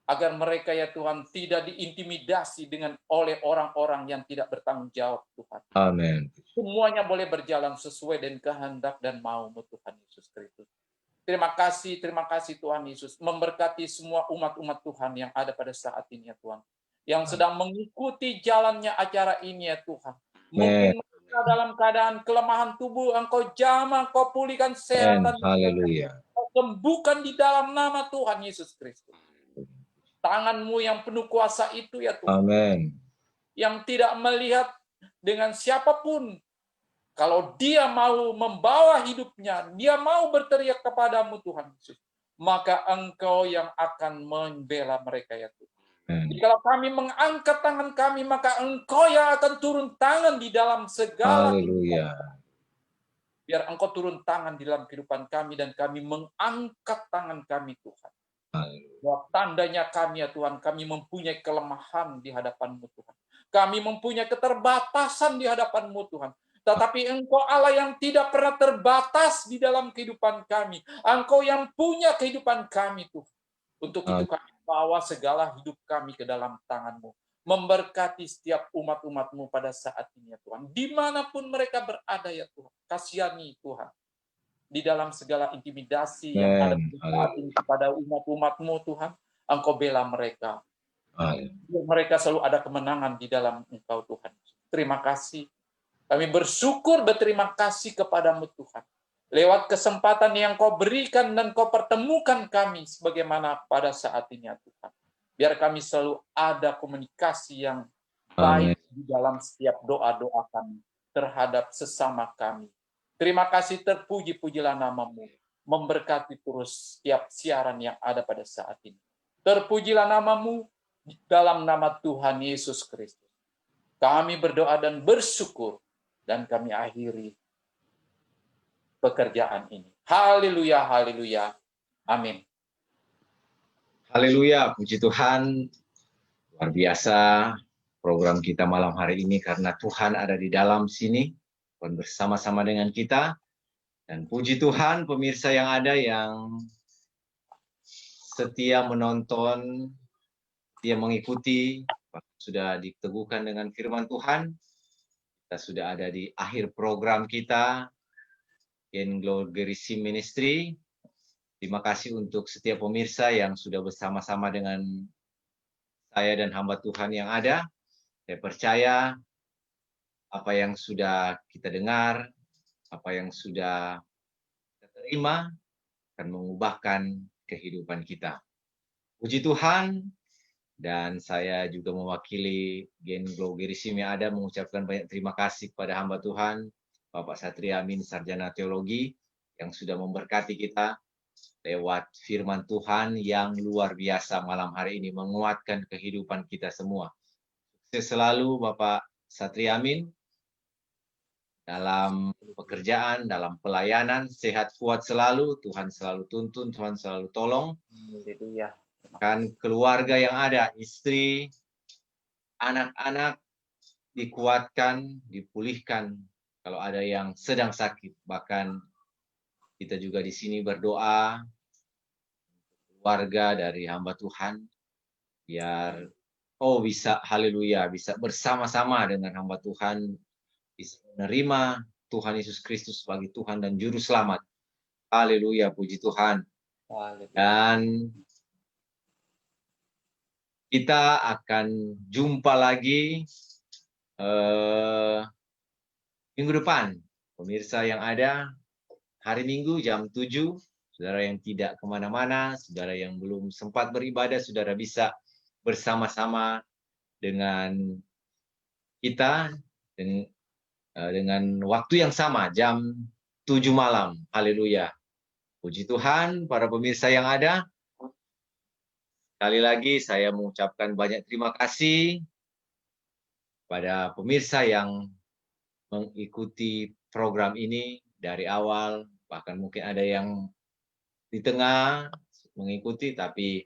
Speaker 3: Agar mereka ya Tuhan tidak diintimidasi oleh orang-orang yang tidak bertanggung jawab Tuhan.
Speaker 2: Amin.
Speaker 3: Semuanya boleh berjalan sesuai dengan kehendak dan mau-Mu Tuhan Yesus Kristus. Terima kasih Tuhan Yesus. Memberkati semua umat-umat Tuhan yang ada pada saat ini ya Tuhan. Yang sedang mengikuti jalannya acara ini ya Tuhan. Mungkin mereka dalam keadaan kelemahan tubuh, Engkau jamah, Engkau pulihkan sehat dan
Speaker 2: haleluya.
Speaker 3: sembuhkan di dalam nama Tuhan Yesus Kristus. Tangan-Mu yang penuh kuasa itu ya Tuhan.
Speaker 2: Amin.
Speaker 3: Yang tidak melihat dengan siapapun. Kalau dia mau membawa hidupnya, dia mau berteriak kepadamu Tuhan Yesus, maka Engkau yang akan membela mereka ya Tuhan. Kalau kami mengangkat tangan kami, maka Engkau yang akan turun tangan di dalam segala
Speaker 2: Haleluya.
Speaker 3: Biar Engkau turun tangan di dalam kehidupan kami dan kami mengangkat tangan kami Tuhan. Bahwa tandanya kami ya Tuhan, kami mempunyai kelemahan di hadapan-Mu Tuhan. Kami mempunyai keterbatasan di hadapan-Mu Tuhan. Tetapi Engkau Allah yang tidak pernah terbatas di dalam kehidupan kami. Engkau yang punya kehidupan kami Tuhan. Untuk itu kami bawa segala hidup kami ke dalam tangan-Mu. Memberkati setiap umat-umat-Mu pada saat ini ya Tuhan. Dimanapun mereka berada ya Tuhan. Kasihani Tuhan. Di dalam segala intimidasi yang ada saat ini kepada umat-umat-Mu Tuhan. Engkau bela mereka. Mereka selalu ada kemenangan di dalam Engkau Tuhan. Terima kasih. Kami berterima kasih kepadamu Tuhan. Lewat kesempatan yang Kau berikan dan Kau pertemukan kami sebagaimana pada saat ini ya Tuhan. Biar kami selalu ada komunikasi yang baik di dalam setiap doa-doa kami terhadap sesama kami. Terima kasih, terpuji-pujilah nama-Mu. Memberkati terus setiap siaran yang ada pada saat ini. Terpujilah nama-Mu dalam nama Tuhan Yesus Kristus. Kami berdoa dan bersyukur. Dan kami akhiri pekerjaan ini. Haleluya, haleluya. Amin.
Speaker 2: Haleluya, puji Tuhan. Luar biasa program kita malam hari ini karena Tuhan ada di dalam sini. Tuhan bersama-sama dengan kita. Dan puji Tuhan pemirsa yang ada yang setia menonton, setia mengikuti, sudah diteguhkan dengan firman Tuhan. Kita sudah ada di akhir program kita, Gen Glory Ministry. Terima kasih untuk setiap pemirsa yang sudah bersama-sama dengan saya dan hamba Tuhan yang ada. Saya percaya apa yang sudah kita dengar, apa yang sudah kita terima, akan mengubahkan kehidupan kita. Puji Tuhan. Dan saya juga mewakili Gen Glory yang ada mengucapkan banyak terima kasih kepada hamba Tuhan, Bapak Satria Amin, Sarjana Teologi, yang sudah memberkati kita lewat firman Tuhan yang luar biasa malam hari ini, menguatkan kehidupan kita semua. Sukses selalu Bapak Satria Amin. dalam pekerjaan, dalam pelayanan, sehat kuat selalu, Tuhan selalu tuntun, Tuhan selalu tolong.
Speaker 3: Haleluya.
Speaker 2: Kan keluarga yang ada, istri, anak-anak dikuatkan, dipulihkan. Kalau ada yang sedang sakit, bahkan kita juga di sini berdoa keluarga dari hamba Tuhan biar bisa haleluya, bisa bersama-sama dengan hamba Tuhan, bisa menerima Tuhan Yesus Kristus sebagai Tuhan dan Juru Selamat. Haleluya, puji Tuhan.
Speaker 3: Haleluya.
Speaker 2: Dan kita akan jumpa lagi minggu depan. Pemirsa yang ada, hari Minggu jam 7, saudara yang tidak kemana-mana, saudara yang belum sempat beribadah, saudara bisa bersama-sama dengan kita dengan waktu yang sama, jam 7 malam. Haleluya. Puji Tuhan, para pemirsa yang ada. Sekali lagi saya mengucapkan banyak terima kasih pada pemirsa yang mengikuti program ini dari awal, bahkan mungkin ada yang di tengah mengikuti, tapi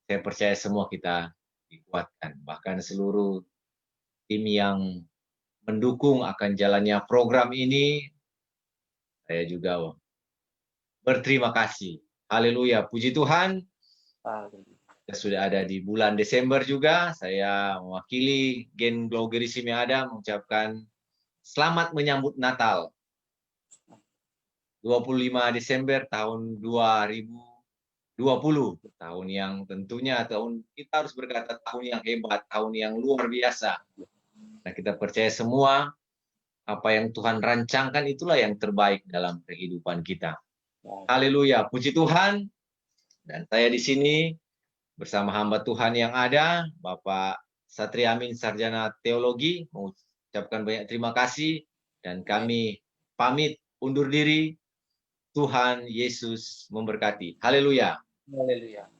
Speaker 2: saya percaya semua kita dikuatkan. Bahkan seluruh tim yang mendukung akan jalannya program ini, saya juga berterima kasih. Haleluya, puji Tuhan.
Speaker 3: Haleluya.
Speaker 2: Kita sudah ada di bulan Desember juga. Saya mewakili Gen Glogerism yang ada mengucapkan selamat menyambut Natal. 25 Desember tahun 2020. Tahun yang tentunya kita harus berkata tahun yang hebat, tahun yang luar biasa. Nah, kita percaya semua apa yang Tuhan rancangkan itulah yang terbaik dalam kehidupan kita. Haleluya, puji Tuhan. Dan saya di sini bersama hamba Tuhan yang ada, Bapak Satria Amin, Sarjana Teologi, mengucapkan banyak terima kasih, dan kami pamit undur diri. Tuhan Yesus memberkati. Haleluya.
Speaker 3: Haleluya.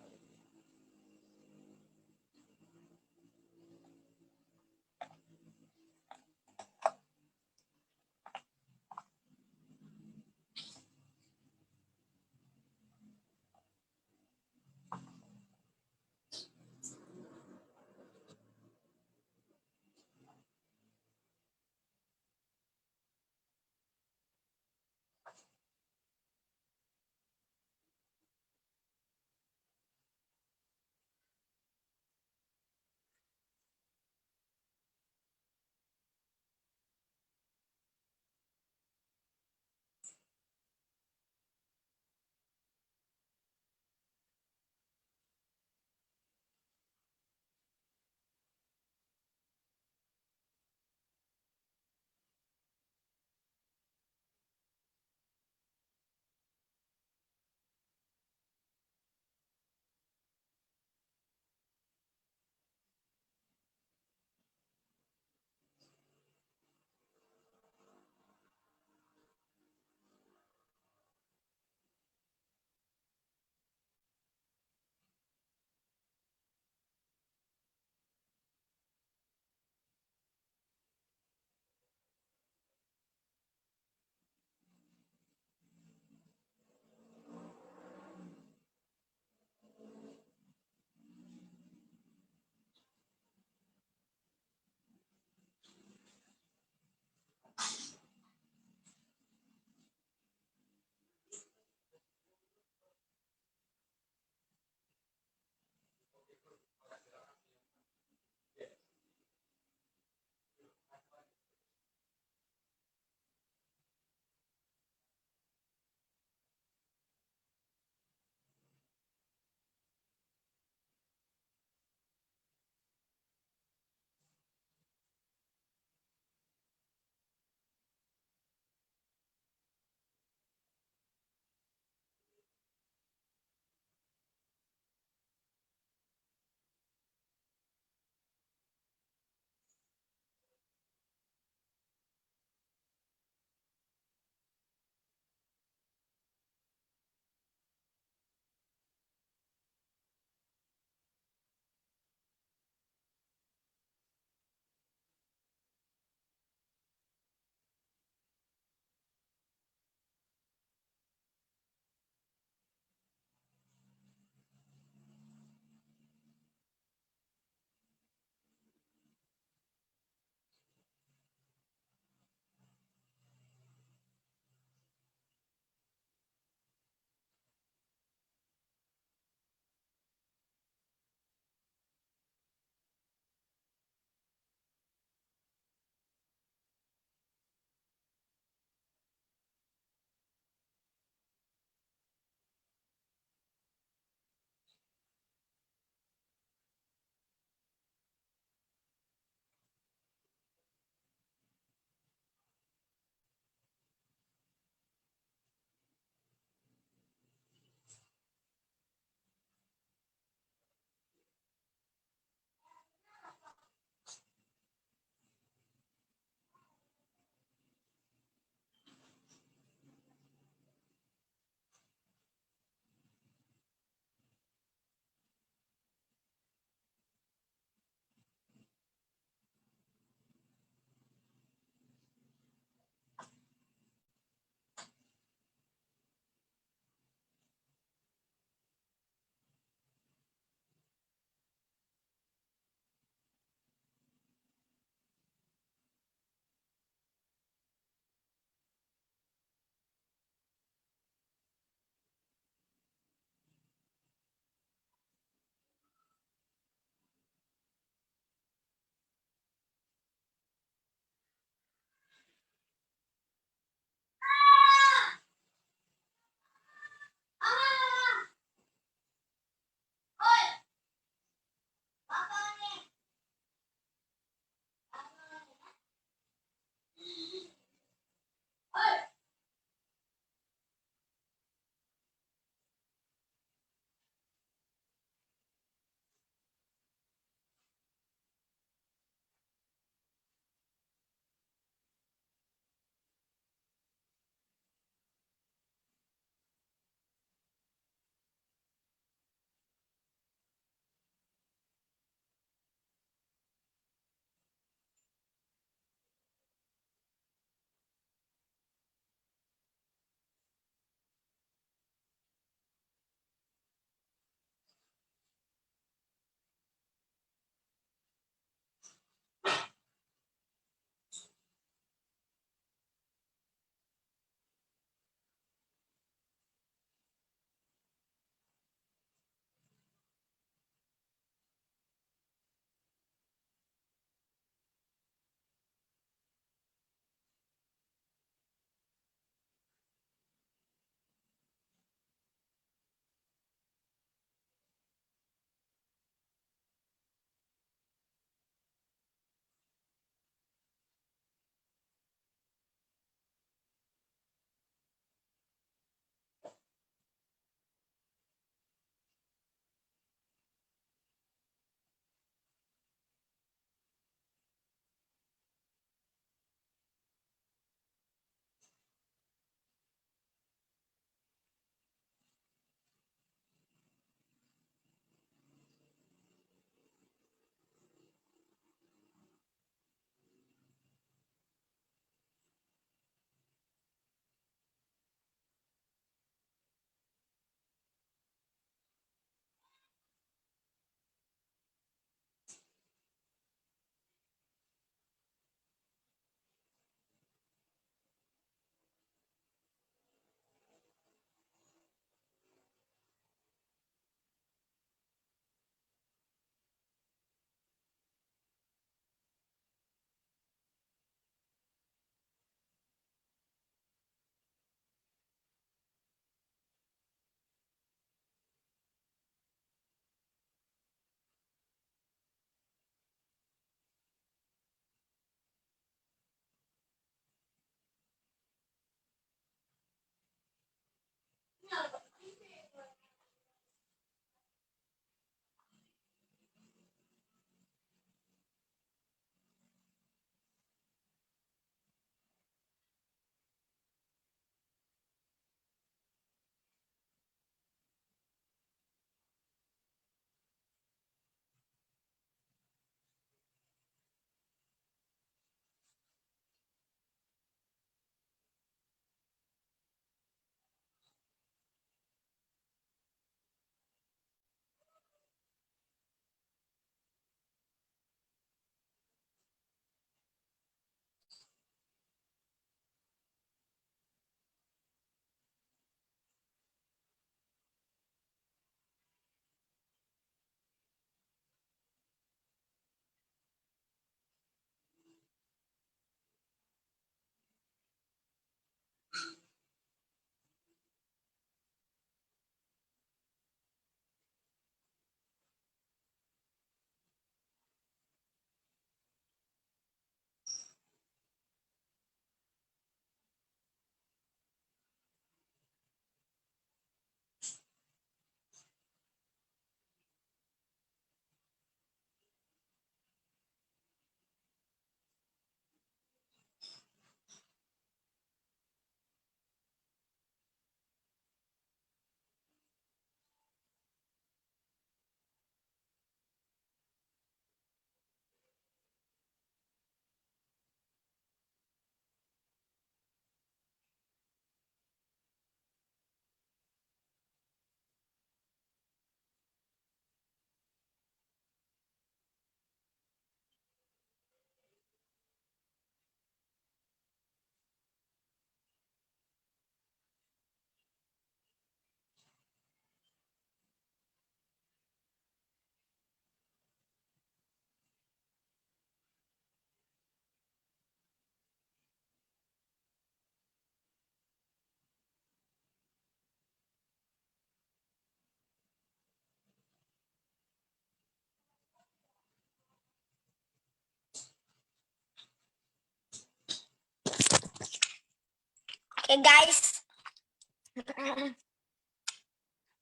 Speaker 4: Oke guys.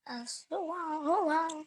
Speaker 4: Asuang.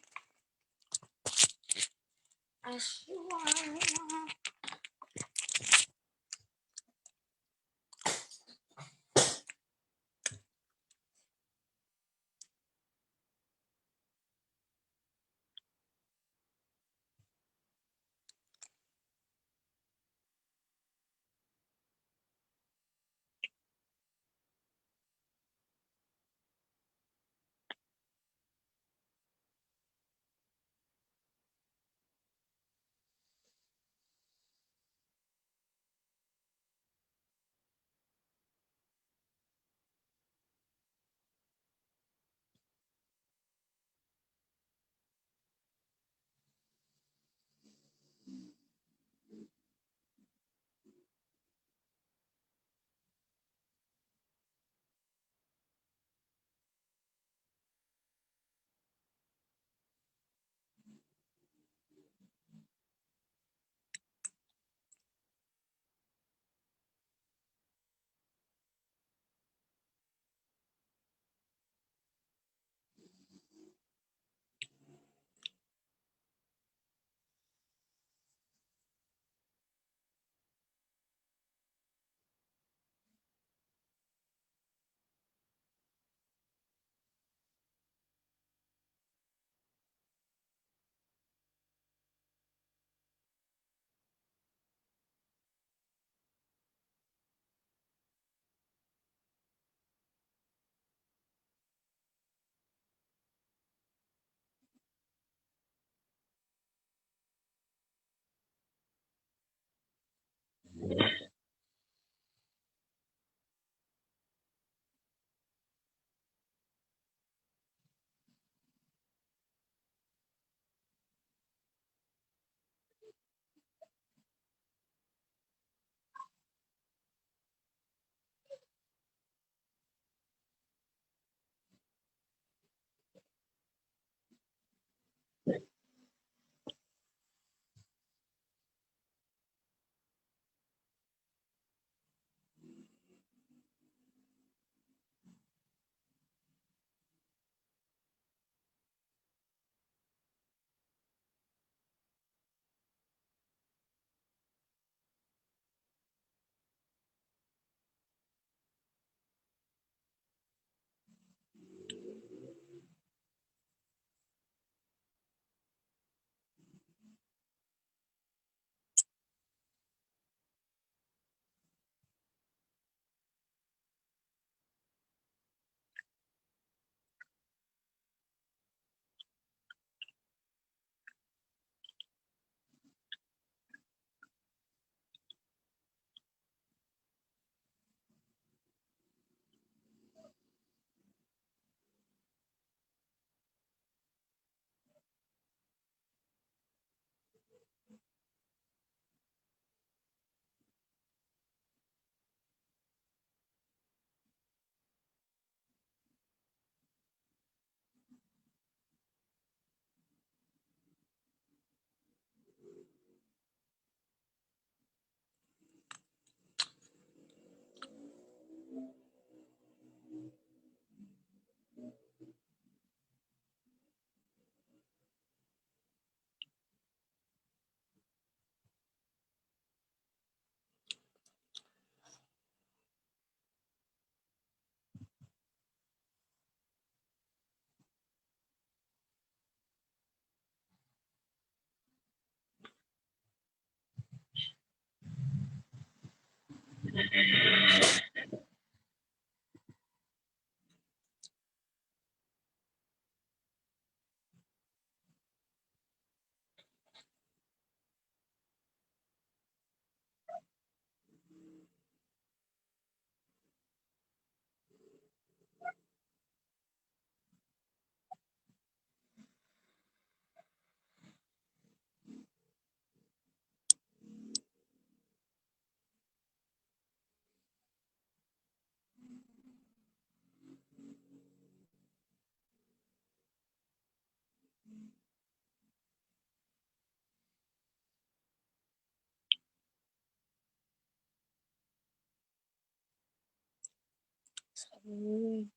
Speaker 1: Amin.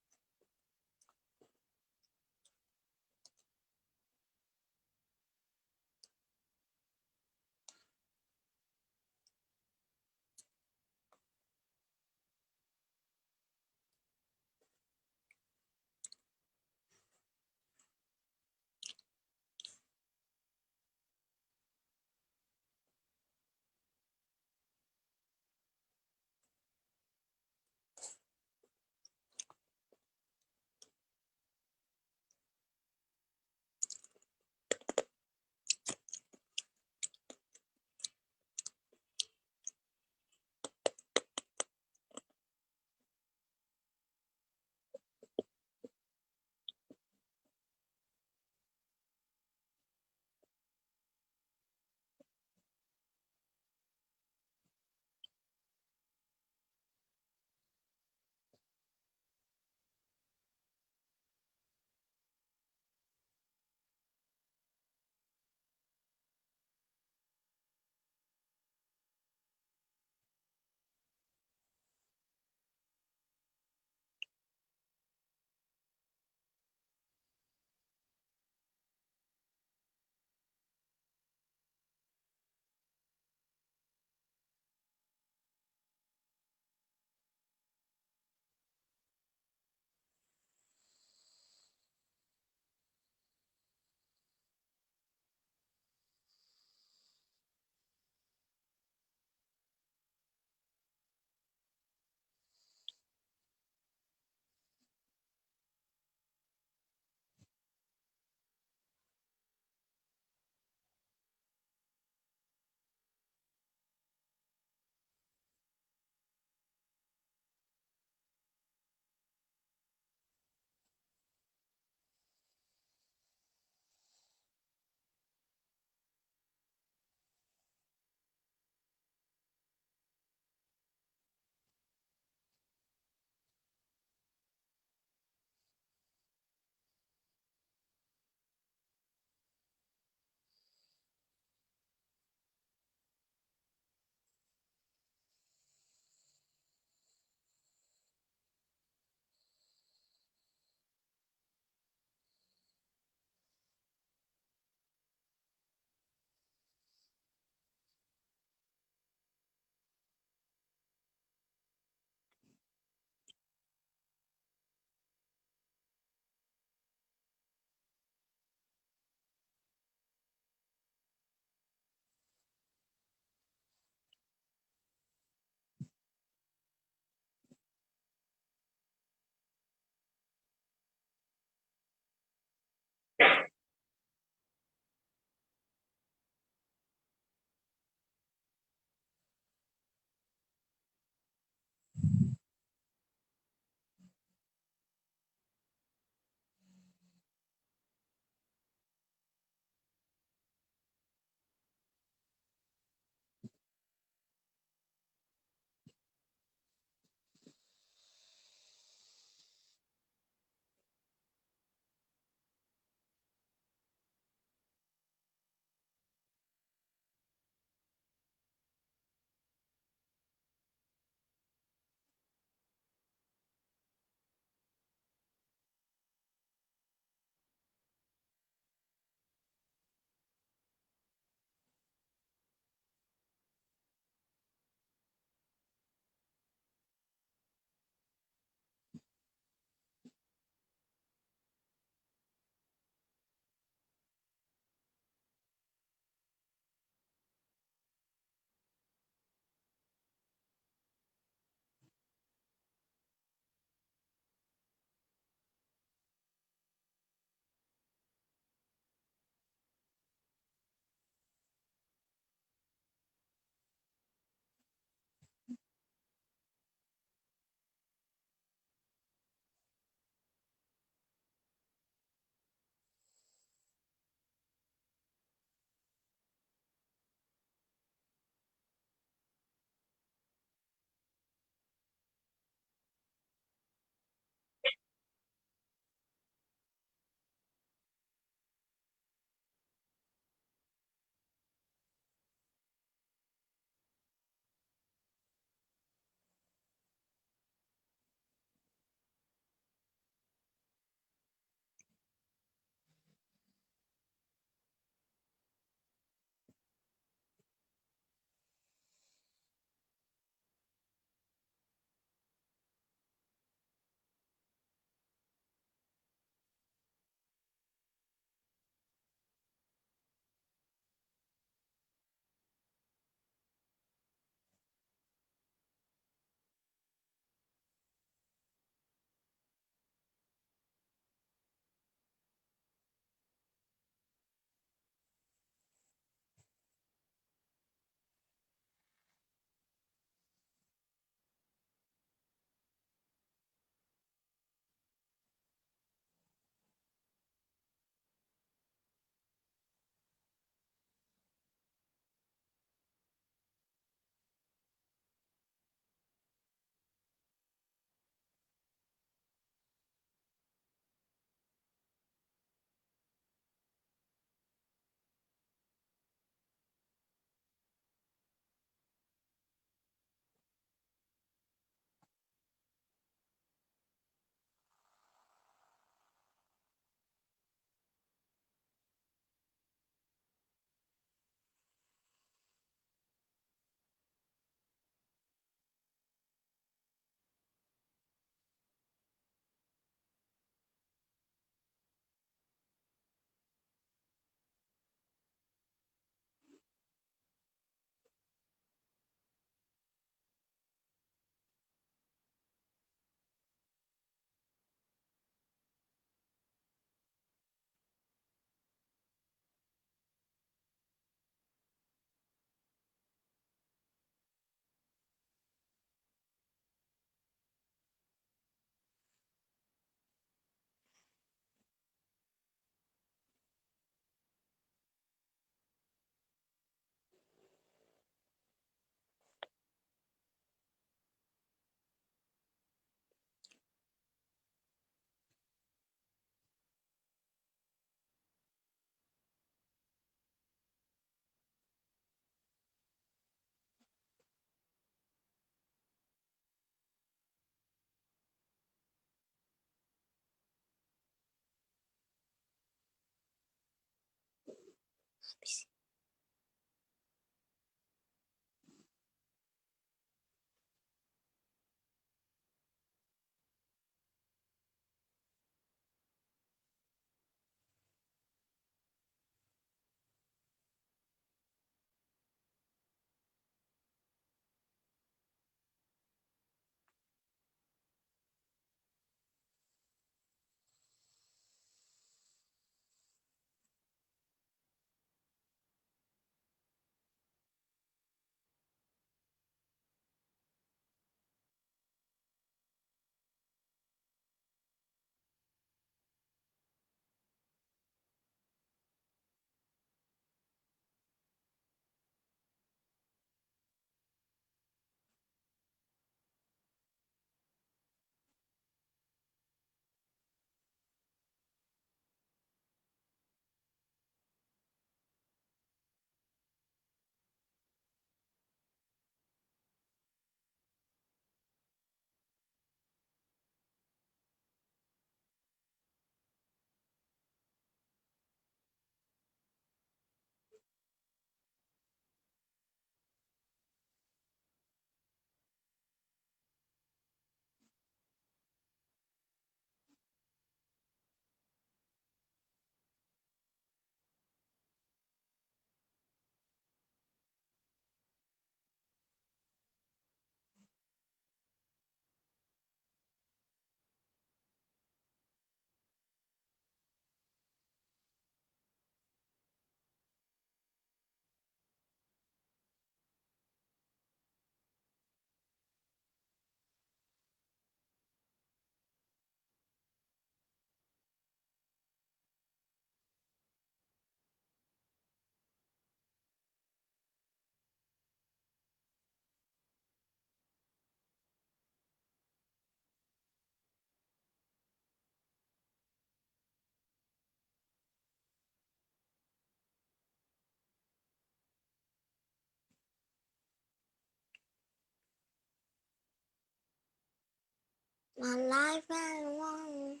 Speaker 4: My life and one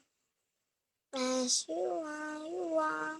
Speaker 4: as you are.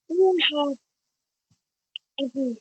Speaker 4: You have every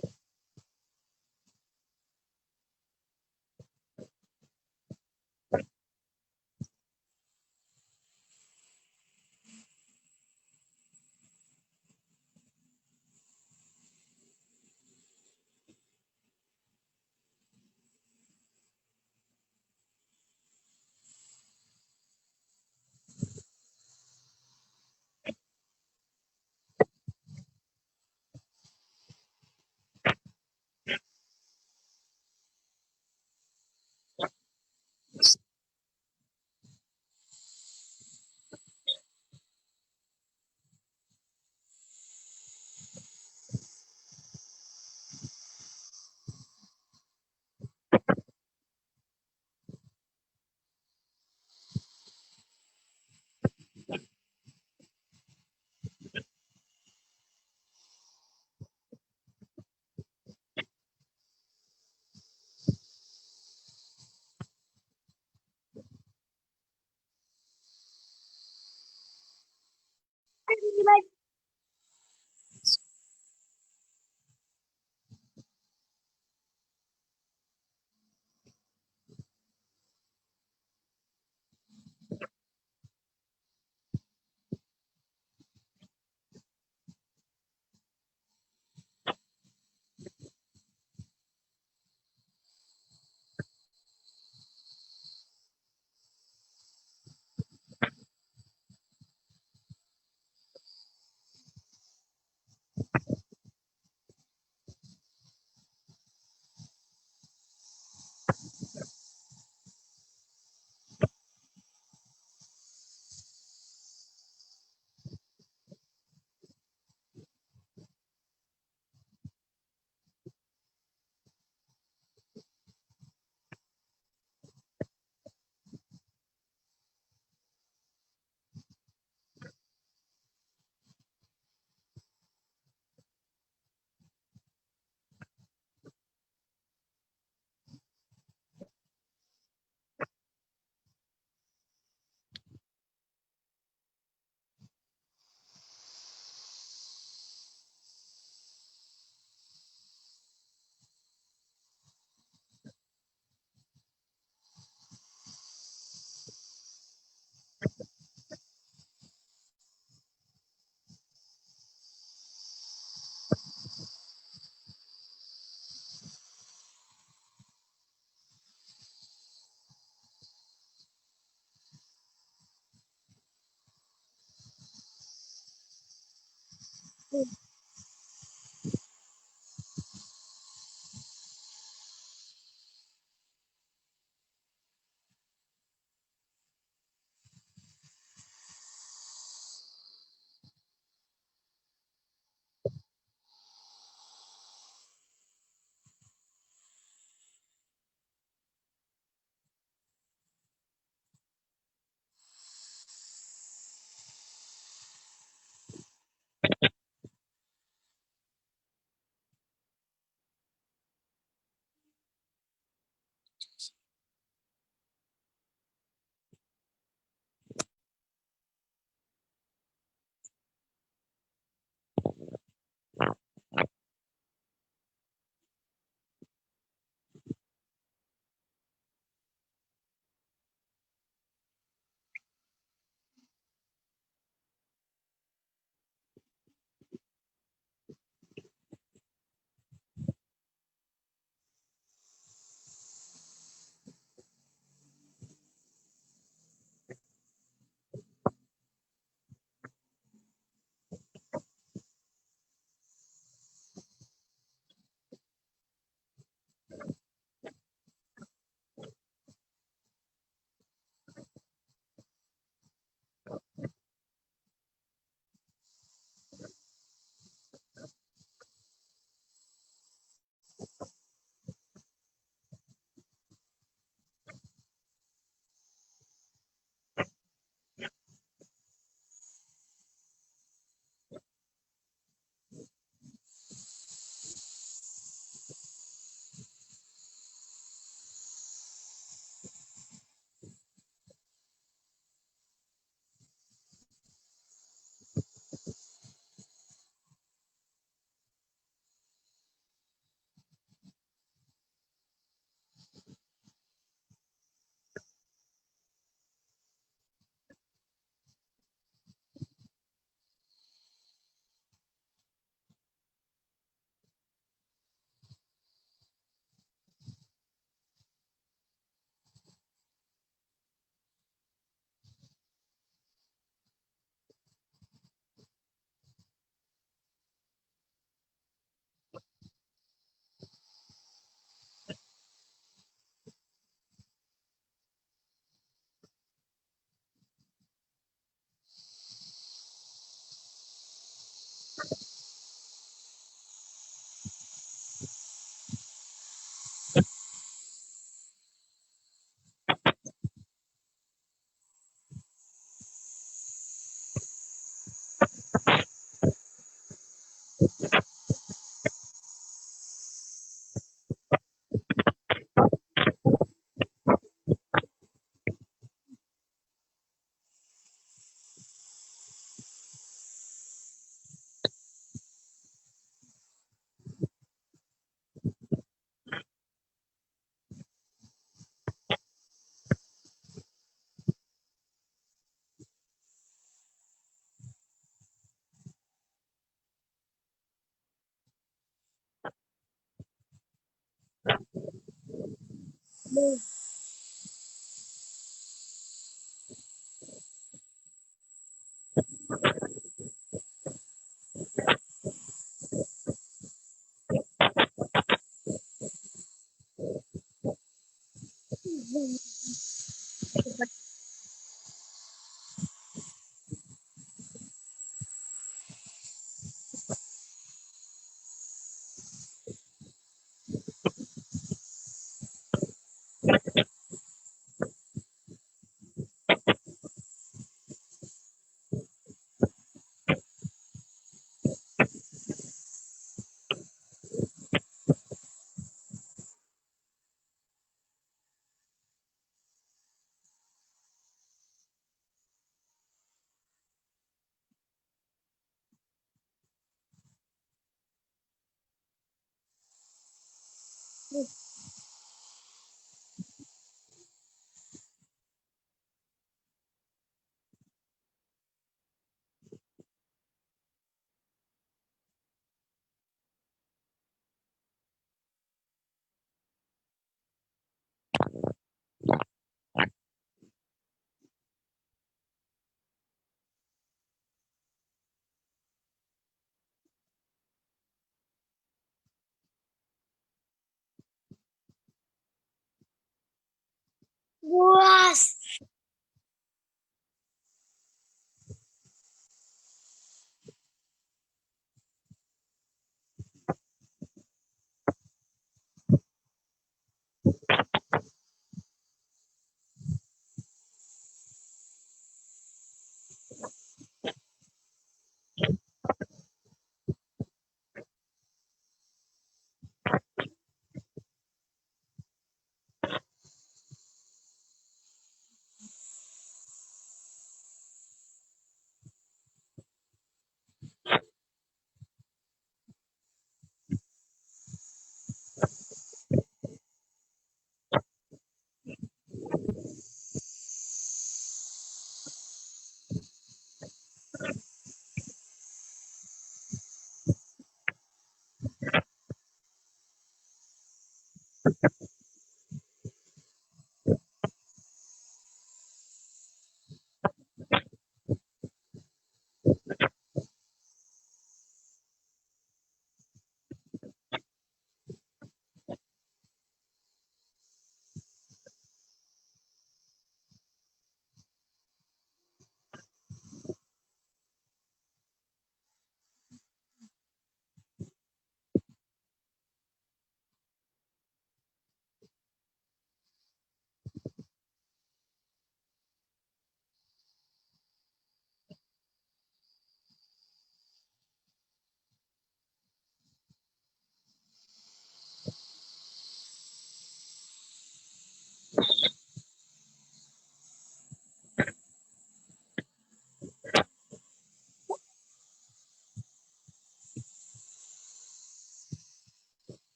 Speaker 4: Buas.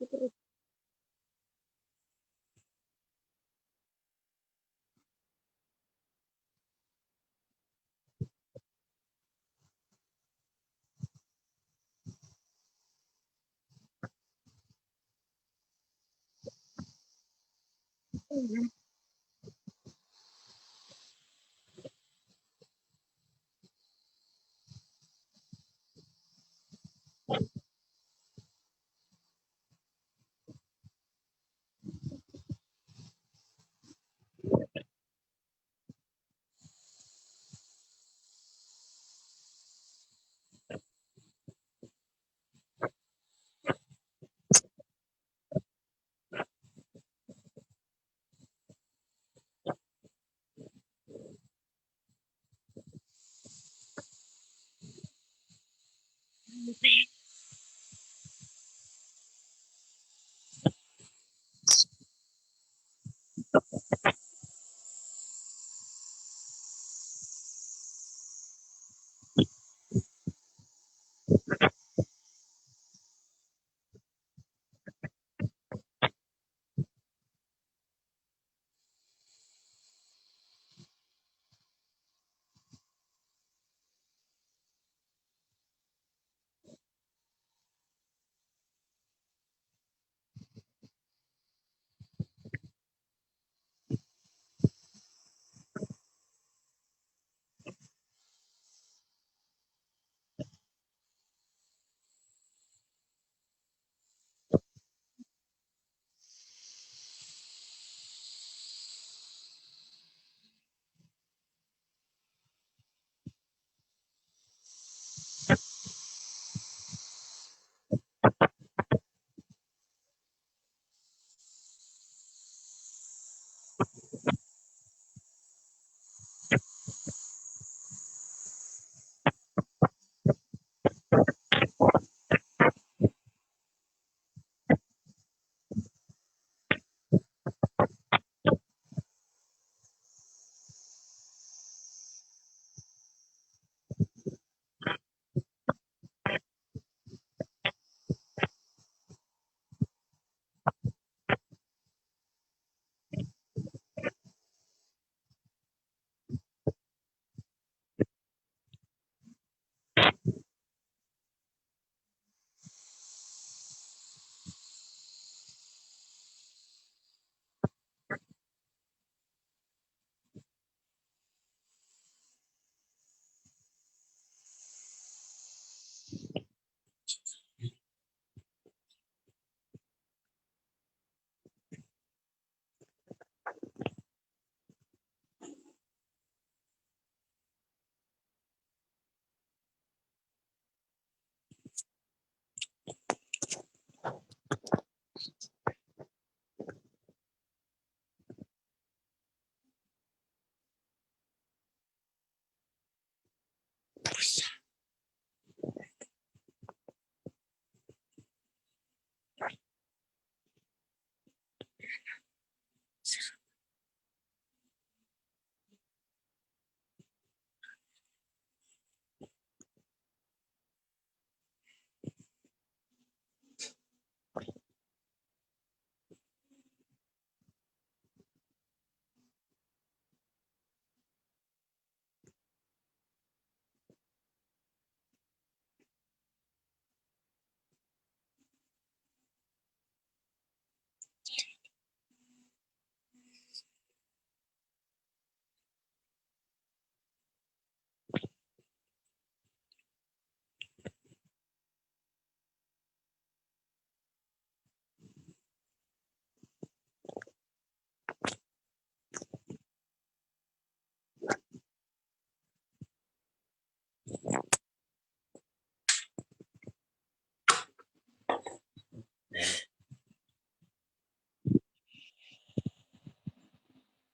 Speaker 4: terus.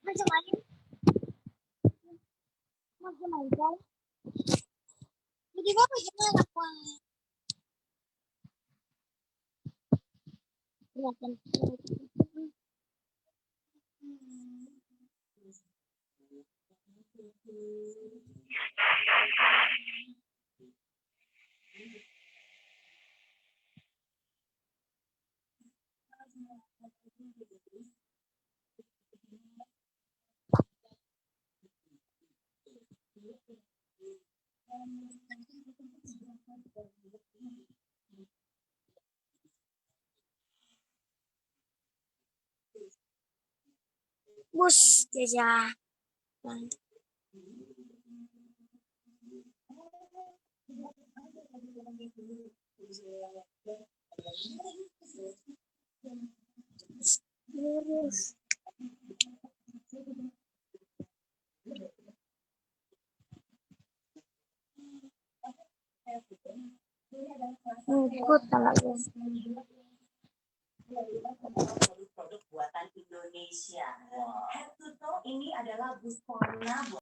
Speaker 4: Macam-macam. Macam-macam. Jadi apa gimana aku? Bus, Jaja. Lurus. Ikut lagi.
Speaker 5: Produk buatan Indonesia. Head to toe ini adalah busana